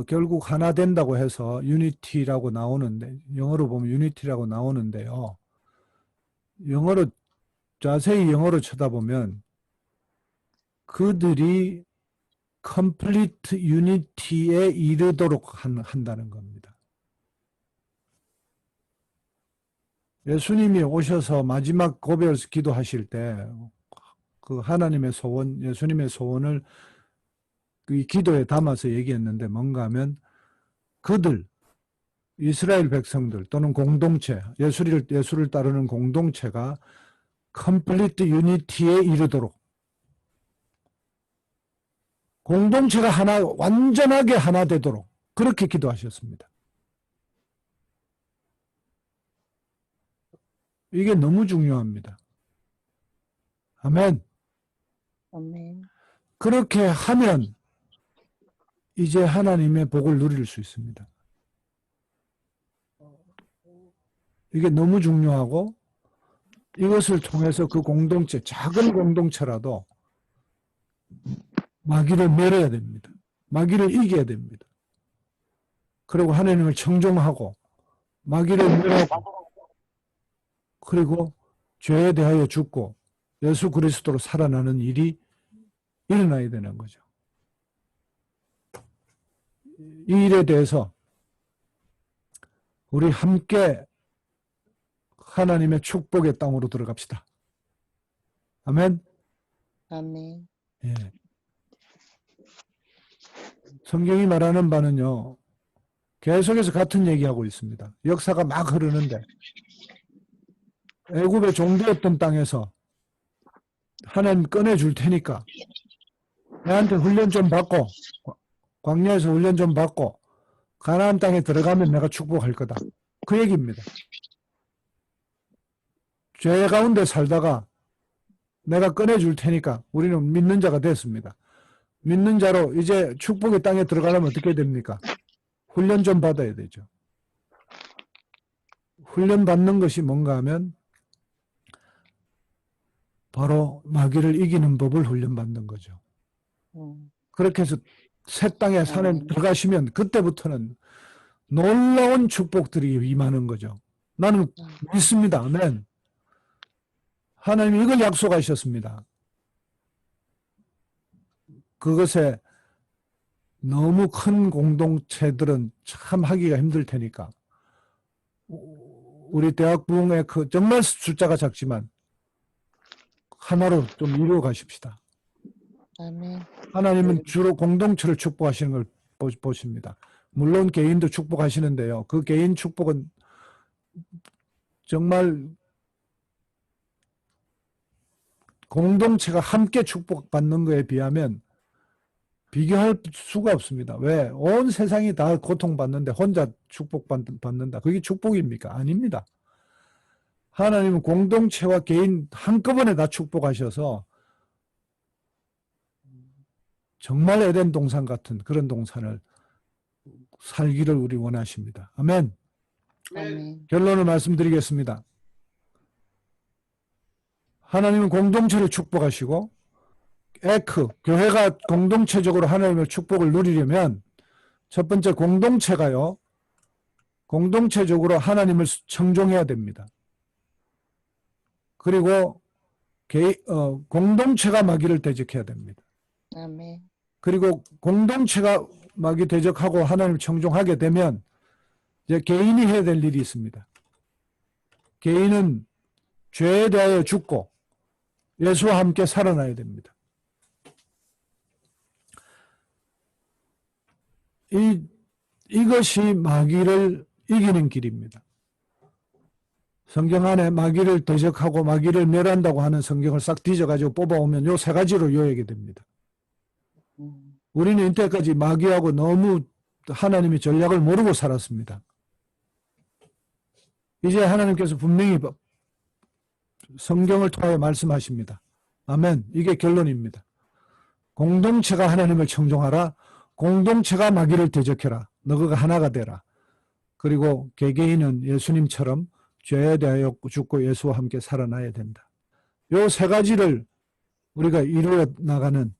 Speaker 1: 결국 하나 된다고 해서 유니티라고 나오는데, 영어로 보면 유니티라고 나오는데요. 자세히 영어로 쳐다보면, 그들이 complete unity에 이르도록 한다는 겁니다. 예수님이 오셔서 마지막 고백에서 기도하실 때 그 하나님의 소원, 예수님의 소원을 이 기도에 담아서 얘기했는데 뭔가 하면 그들, 이스라엘 백성들 또는 공동체, 예수를 따르는 공동체가 complete unity에 이르도록 공동체가 완전하게 하나 되도록 그렇게 기도하셨습니다. 이게 너무 중요합니다. 아멘.
Speaker 7: 아멘.
Speaker 1: 그렇게 하면 이제 하나님의 복을 누릴 수 있습니다. 이게 너무 중요하고 이것을 통해서 그 공동체, 작은 공동체라도 마귀를 멸해야 됩니다. 마귀를 이겨야 됩니다. 그리고 하나님을 청종하고 마귀를 멸하고 그리고 죄에 대하여 죽고 예수 그리스도로 살아나는 일이 일어나야 되는 거죠. 이 일에 대해서 우리 함께 하나님의 축복의 땅으로 들어갑시다. 아멘.
Speaker 7: 아멘.
Speaker 1: 예. 성경이 말하는 바는요, 계속해서 같은 얘기하고 있습니다. 역사가 막 흐르는데 애굽의 종되었던 땅에서 하나님 꺼내줄 테니까 내한테 훈련 좀 받고 광야에서 훈련 좀 받고 가나안 땅에 들어가면 내가 축복할 거다. 그 얘기입니다. 죄 가운데 살다가 내가 꺼내줄 테니까 우리는 믿는 자가 됐습니다. 믿는 자로 이제 축복의 땅에 들어가려면 어떻게 됩니까? 훈련 좀 받아야 되죠. 훈련 받는 것이 뭔가 하면 바로 마귀를 이기는 법을 훈련받는 거죠. 그렇게 해서 새 땅에 산에 들어가시면 그때부터는 놀라운 축복들이 임하는 거죠. 나는 믿습니다. 아멘. 하나님이 이걸 약속하셨습니다. 그것에 너무 큰 공동체들은 참 하기가 힘들 테니까 우리 대학 부흥회 정말 숫자가 작지만 하나로 좀 이루어 가십시다.
Speaker 7: 아멘.
Speaker 1: 하나님은 주로 공동체를 축복하시는 걸 보십니다. 물론 개인도 축복하시는데요. 그 개인 축복은 정말 공동체가 함께 축복받는 것에 비하면 비교할 수가 없습니다. 왜? 온 세상이 다 고통받는데 혼자 축복받는다. 그게 축복입니까? 아닙니다. 하나님은 공동체와 개인 한꺼번에 다 축복하셔서 정말 에덴 동산 같은 그런 동산을 살기를 우리 원하십니다. 아멘.
Speaker 7: 아멘.
Speaker 1: 결론을 말씀드리겠습니다. 하나님은 공동체를 축복하시고 교회가 공동체적으로 하나님의 축복을 누리려면 첫 번째 공동체가요. 공동체적으로 하나님을 청종해야 됩니다. 그리고 공동체가 마귀를 대적해야 됩니다.
Speaker 7: 아멘.
Speaker 1: 그리고 공동체가 마귀 대적하고 하나님을 청종하게 되면 이제 개인이 해야 될 일이 있습니다. 개인은 죄에 대하여 죽고 예수와 함께 살아나야 됩니다. 이것이 마귀를 이기는 길입니다. 성경 안에 마귀를 대적하고 마귀를 멸한다고 하는 성경을 싹 뒤져가지고 뽑아오면 요 세 가지로 요약이 됩니다. 우리는 이때까지 마귀하고 너무 하나님의 전략을 모르고 살았습니다. 이제 하나님께서 분명히 성경을 통하여 말씀하십니다. 아멘. 이게 결론입니다. 공동체가 하나님을 청종하라. 공동체가 마귀를 대적해라. 너가 하나가 되라. 그리고 개개인은 예수님처럼 죄에 대하여 죽고 예수와 함께 살아나야 된다. 요 세 가지를 우리가 이루어 나가는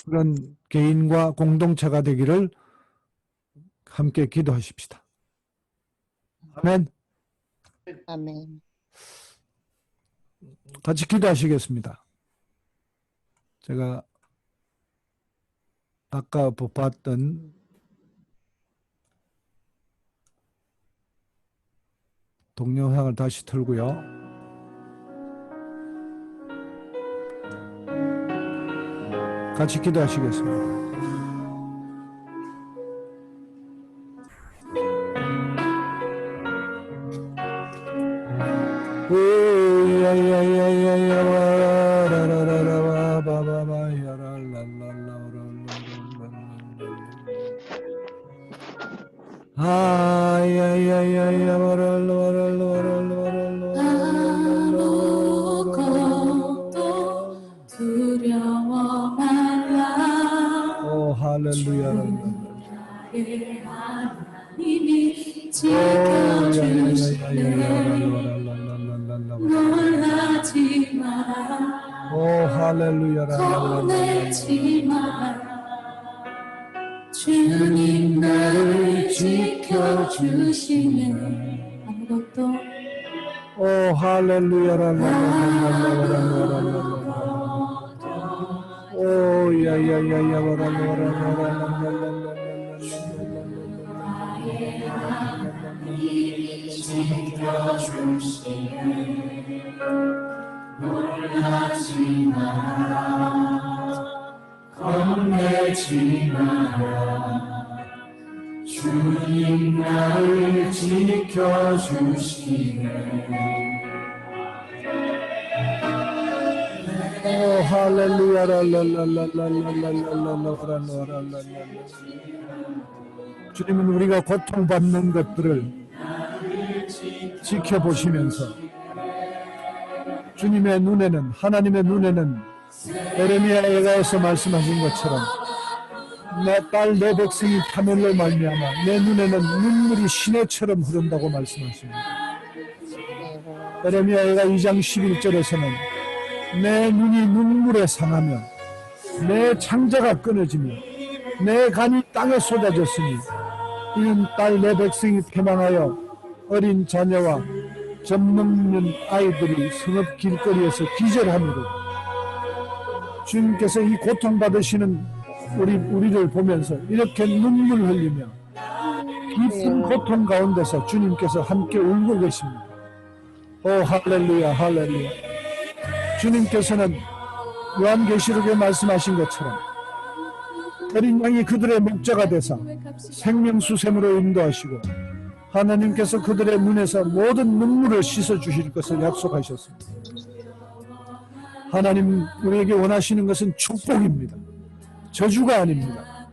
Speaker 1: 그런 개인과 공동체가 되기를 함께 기도하십시다. 아멘.
Speaker 7: 아멘.
Speaker 1: 같이 기도하시겠습니다. 제가 아까 봤던 동영상을 다시 틀고요. 같이 기도하시겠습니다.
Speaker 8: 아무것도 두려워 말라.
Speaker 1: 오 할렐루야.
Speaker 8: 나의 하나님이 지켜주시네. 놀라지 마라.
Speaker 1: 오 할렐루야.
Speaker 8: 겁내지 마라. 주님 나를 지켜주시네. 아무것도
Speaker 1: 오 할렐루야. 오 야야야야.
Speaker 8: 나의 하나님이 지켜주시네. 놀라지 마라. 겁내지 마라. 주님 나를 지켜주시네.
Speaker 1: 오 할렐루야. 주님은 우리가 고통받는 것들을 지켜보시면서 주님의 눈에는, 하나님의 눈에는 에레미야 예가에서 말씀하신 것처럼 내 딸 내 백성이 파멸로 말미암아 내 눈에는 눈물이 시내처럼 흐른다고 말씀하십니다. 에레미야 예가 2장 11절에서는 내 눈이 눈물에 상하며 내 창자가 끊어지며 내 간이 땅에 쏟아졌으니 이는 딸 내 백성이 패망하여 어린 자녀와 젖먹는 아이들이 성읍 길거리에서 기절함으로. 주님께서 이 고통받으시는 우리를 보면서 이렇게 눈물 흘리며 깊은 고통 가운데서 주님께서 함께 울고 계십니다. 오 할렐루야. 할렐루야. 주님께서는 요한계시록에 말씀하신 것처럼 어린 양이 그들의 목자가 되사 생명수샘으로 인도하시고 하나님께서 그들의 눈에서 모든 눈물을 씻어주실 것을 약속하셨습니다. 하나님 우리에게 원하시는 것은 축복입니다. 저주가 아닙니다.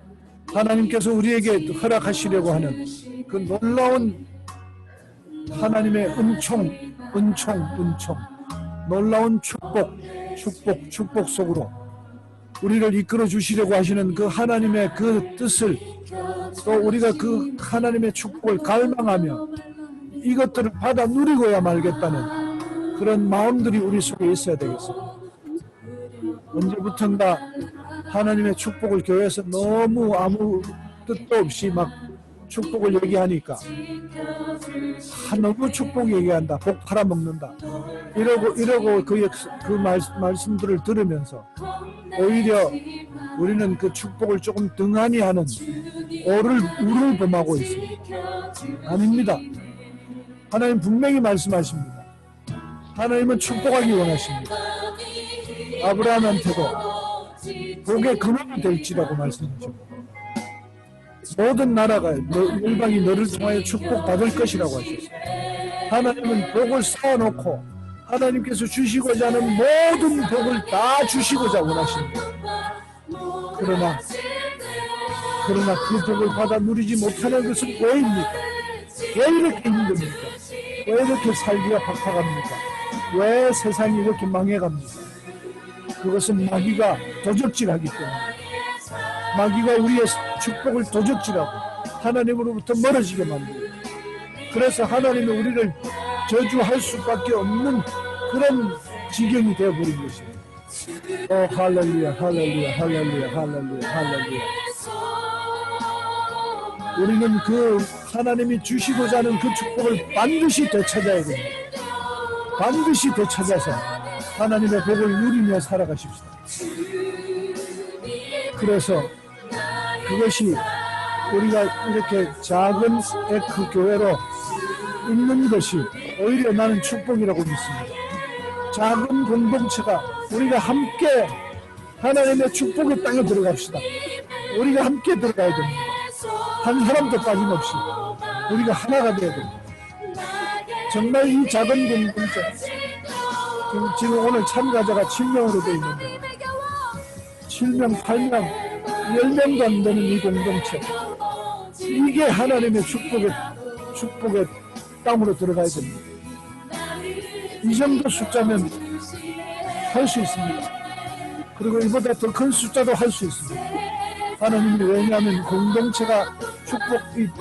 Speaker 1: 하나님께서 우리에게 허락하시려고 하는 그 놀라운 하나님의 은총, 놀라운 축복 속으로 우리를 이끌어 주시려고 하시는 그 하나님의 그 뜻을, 또 우리가 그 하나님의 축복을 갈망하며 이것들을 받아 누리고야 말겠다는 그런 마음들이 우리 속에 있어야 되겠습니다. 언제부턴가 하나님의 축복을 교회에서 너무 아무 뜻도 없이 막 축복을 얘기하니까 너무 축복 얘기한다, 복 팔아먹는다 이러고 그 말씀들을 들으면서 오히려 우리는 그 축복을 조금 등한히 하는 우를 범하고 있습니다. 아닙니다. 하나님 분명히 말씀하십니다. 하나님은 축복하기 원하십니다. 아브라함한테도 복의 근원이 될지라고 말씀하십니다. 모든 나라가 열방이 너를 통하여 축복받을 것이라고 하셨습니다. 하나님은 복을 쌓아놓고 하나님께서 주시고자 하는 모든 복을 다 주시고자 원하십니다. 그러나 그 복을 받아 누리지 못하는 것은 왜입니까? 왜 이렇게 힘듭니까? 왜 이렇게 살기가 팍팍합니까? 왜 세상이 이렇게 망해갑니까? 그것은 마귀가 도적질하기 때문에, 마귀가 우리의 축복을 도적질하고 하나님으로부터 멀어지게 만들고, 그래서 하나님이 우리를 저주할 수밖에 없는 그런 지경이 되어버린 것입니다. 할렐루야, 할렐루야, 할렐루야, 할렐루야, 할렐루야. 우리는 그 하나님이 주시고자 하는 그 축복을 반드시 되찾아야 됩니다. 반드시 되찾아서 하나님의 복을 누리며 살아가십시다. 그래서 그것이 우리가 이렇게 작은 에크 교회로 있는 것이 오히려 나는 축복이라고 믿습니다. 작은 공동체가 우리가 함께 하나님의 축복의 땅에 들어갑시다. 우리가 함께 들어가야 됩니다. 한 사람도 빠짐없이 우리가 하나가 되어야 됩니다. 정말 이 작은 공동체, 지금 오늘 참가자가 7명으로 되어 있는데 7명, 8명, 10명도 안 되는 이 공동체, 이게 하나님의 축복의 땅으로 들어가야 됩니다. 이 정도 숫자면 할 수 있습니다. 그리고 이보다 더 큰 숫자도 할 수 있습니다. 하나님이, 왜냐하면 공동체가 축복의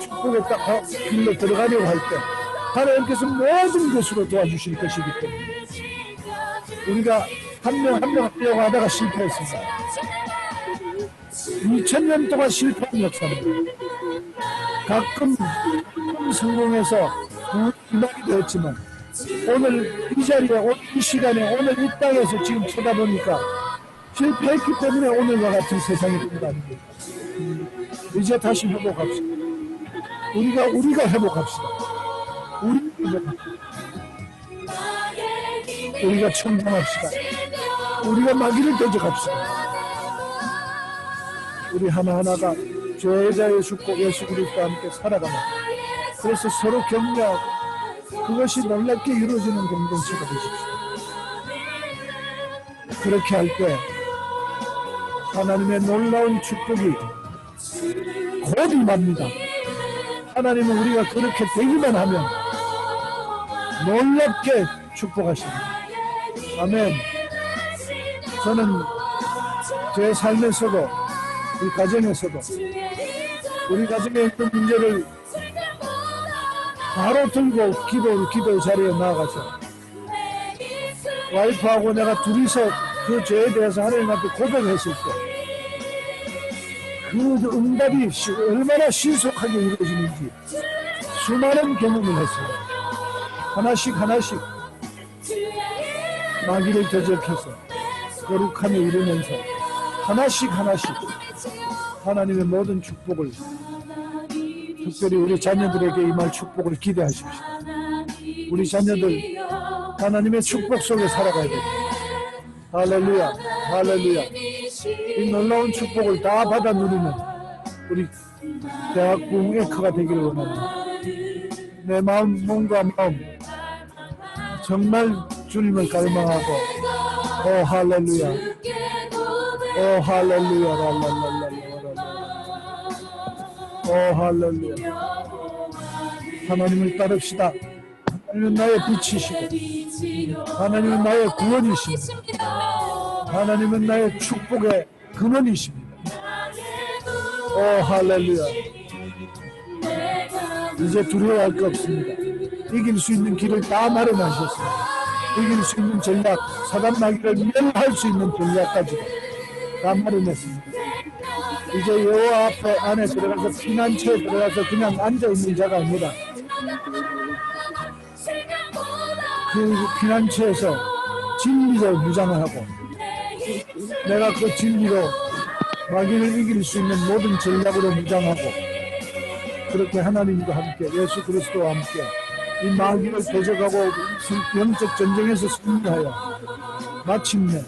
Speaker 1: 길로 들어가려고 할 때 하나님께서 모든 것으로 도와주실 것이기 때문에 우리가 한 명 한 명 하려고 하다가 실패했습니다. 2000년 동안 실패한 역사입니다. 가끔 성공해서 부활이 되었지만 오늘 이 자리에, 오늘 이 시간에, 오늘 이 땅에서 지금 쳐다보니까 실패했기 때문에 오늘과 같은 세상이 된 거 아닙니까? 이제 다시 회복합시다. 우리가 회복합시다. 우리가 청정합시다. 우리가 마귀를 대적합시다. 우리 하나하나가 죄자의 축복 예수 그리스도와 함께 살아가면, 그래서 서로 격려하고 그것이 놀랍게 이루어지는 공동체가 되십시오. 그렇게 할 때 하나님의 놀라운 축복이 곧 임합니다. 하나님은 우리가 그렇게 되기만 하면 놀랍게 축복하십니다. 아멘. 저는 제 삶에서도, 우리 가정에서도, 우리 가정에 있는 문제를 바로 들고 기도 자리에 나아가서 와이프하고 내가 둘이서 그 죄에 대해서 하나님 앞에 고백했을 때 그 응답이 얼마나 신속하게 이루어지는지 수많은 경험을 했어요. 하나씩 마귀를 대적해서 거룩함을 이루면서 하나씩 하나님의 모든 축복을, 특별히 우리 자녀들에게 임할 축복을 기대하십시오. 우리 자녀들 하나님의 축복 속에 살아가야 됩니다. 할렐루야, 할렐루야. 이 놀라운 축복을 다 받아 누리는 우리 대학부 에크가 되기를 원합니다. 내 마음, 몸과 마음 정말 주님을 갈망하고, 오 할렐루야, 오 할렐루야, 오 할렐루야. 하나님을 따릅시다. 하나님은 나의 빛이시고 하나님은 나의 구원이십니다. 하나님은 나의 축복의 근원이십니다. 오 할렐루야. 이제 두려워할 거 없습니다. 이길 수 있는 길을 다 마련하셨습니다. 이길 수 있는 전략, 사단 마귀를 멸할 수 있는 전략까지도 다 마련했습니다. 이제 여호와 앞에 안에 들어가서, 피난처에 들어가서 그냥 앉아있는 자가 아니라 그 피난처에서 진리로 무장을 하고, 내가 그 진리로 마귀를 이길 수 있는 모든 전략으로 무장하고, 그렇게 하나님과 함께, 예수 그리스도와 함께 이 마귀를 대적하고 영적 전쟁에서 승리하여 마침내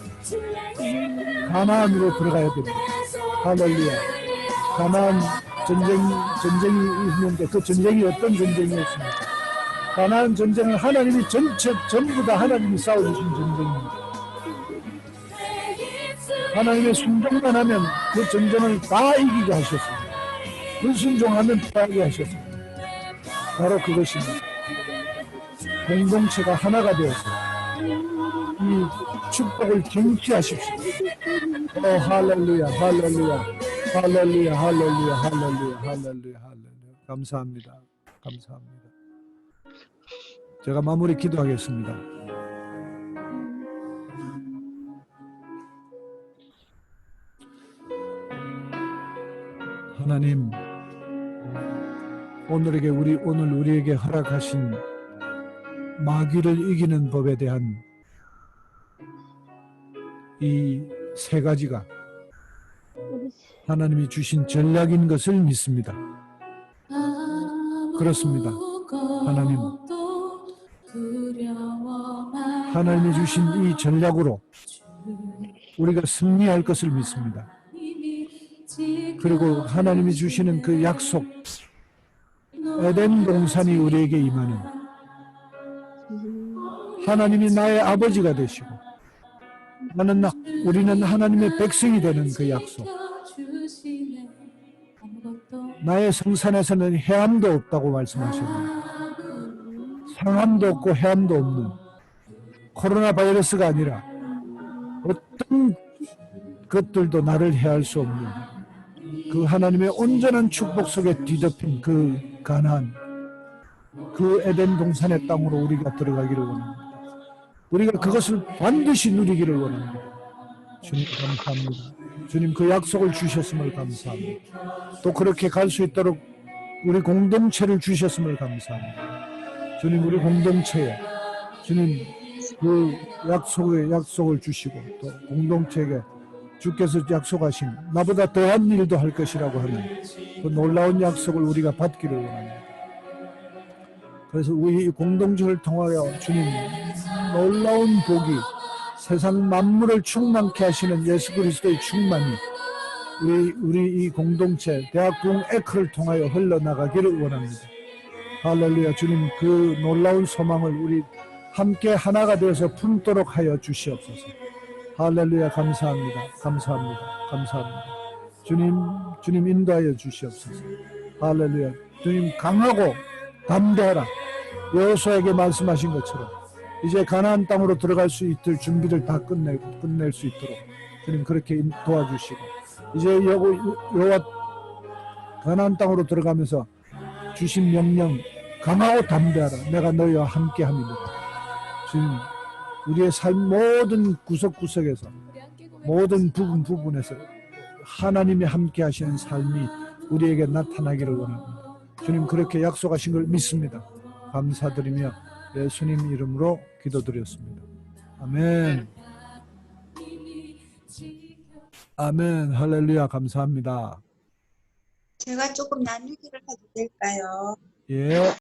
Speaker 1: 가나안으로 들어가야 됩니다. 할렐루야. 가나안 전쟁이 있는데 그 전쟁이 어떤 전쟁이었습니까? 가나안 전쟁은 하나님이 전부 다 하나님이 싸워주신 전쟁입니다. 하나님의 순종만 하면 그 전쟁을 다 이기게 하셨습니다. 불순종하면 패하게 하셨습니다. 바로 그것입니다. 공동체가 하나가 되어서 이 축복을 경치하십시오. 할렐루야, 할렐루야, 할렐루야, 할렐루야, 할렐루야, 할렐루야, 할렐루야. 감사합니다. 감사합니다. 제가 마무리 기도하겠습니다. 하나님, 오늘 우리에게 허락하신 마귀를 이기는 법에 대한 이 세 가지가 하나님이 주신 전략인 것을 믿습니다. 그렇습니다. 하나님이 주신 이 전략으로 우리가 승리할 것을 믿습니다. 그리고 하나님이 주시는 그 약속, 에덴 동산이 우리에게 임하는, 하나님이 나의 아버지가 되시고 우리는 하나님의 백성이 되는 그 약속, 나의 성산에서는 해함도 없다고 말씀하셨네요. 상함도 없고 해함도 없는, 코로나 바이러스가 아니라 어떤 것들도 나를 해할 수 없는 그 하나님의 온전한 축복 속에 뒤덮인 그 가나안, 그 에덴 동산의 땅으로 우리가 들어가기를 원합니다. 우리가 그것을 반드시 누리기를 원합니다. 주님 감사합니다. 주님 그 약속을 주셨음을 감사합니다. 또 그렇게 갈 수 있도록 우리 공동체를 주셨음을 감사합니다. 주님 우리 공동체에 주님 그 약속을 주시고 또 공동체에게 주께서 약속하신 나보다 더한 일도 할 것이라고 하는 그 놀라운 약속을 우리가 받기를 원합니다. 그래서 우리 공동체를 통하여 주님 놀라운 복이 세상 만물을 충만케 하시는 예수 그리스도의 충만이 우리 이 공동체 대학궁 에크를 통하여 흘러나가기를 원합니다. 할렐루야. 주님 그 놀라운 소망을 우리 함께 하나가 되어서 품도록 하여 주시옵소서. 할렐루야. 감사합니다. 감사합니다. 감사합니다. 주님 인도하여 주시옵소서. 할렐루야. 주님 강하고 담대하라. 여호수아에게 말씀하신 것처럼 이제 가나안 땅으로 들어갈 수 있을 준비를 다 끝낼 수 있도록 주님 그렇게 도와주시고 이제 여호와 가나안 땅으로 들어가면서 주신 명령 강하고 담대하라. 내가 너희와 함께함이니라. 주님 우리의 삶 모든 구석구석에서 모든 부분에서 하나님이 함께 하시는 삶이 우리에게 나타나기를 원합니다. 주님 그렇게 약속하신 걸 믿습니다. 감사드리며 예수님 이름으로 기도드렸습니다. 아멘. 아멘. 할렐루야. 감사합니다.
Speaker 3: 제가 조금 나누기를 해도 될까요?
Speaker 1: 예.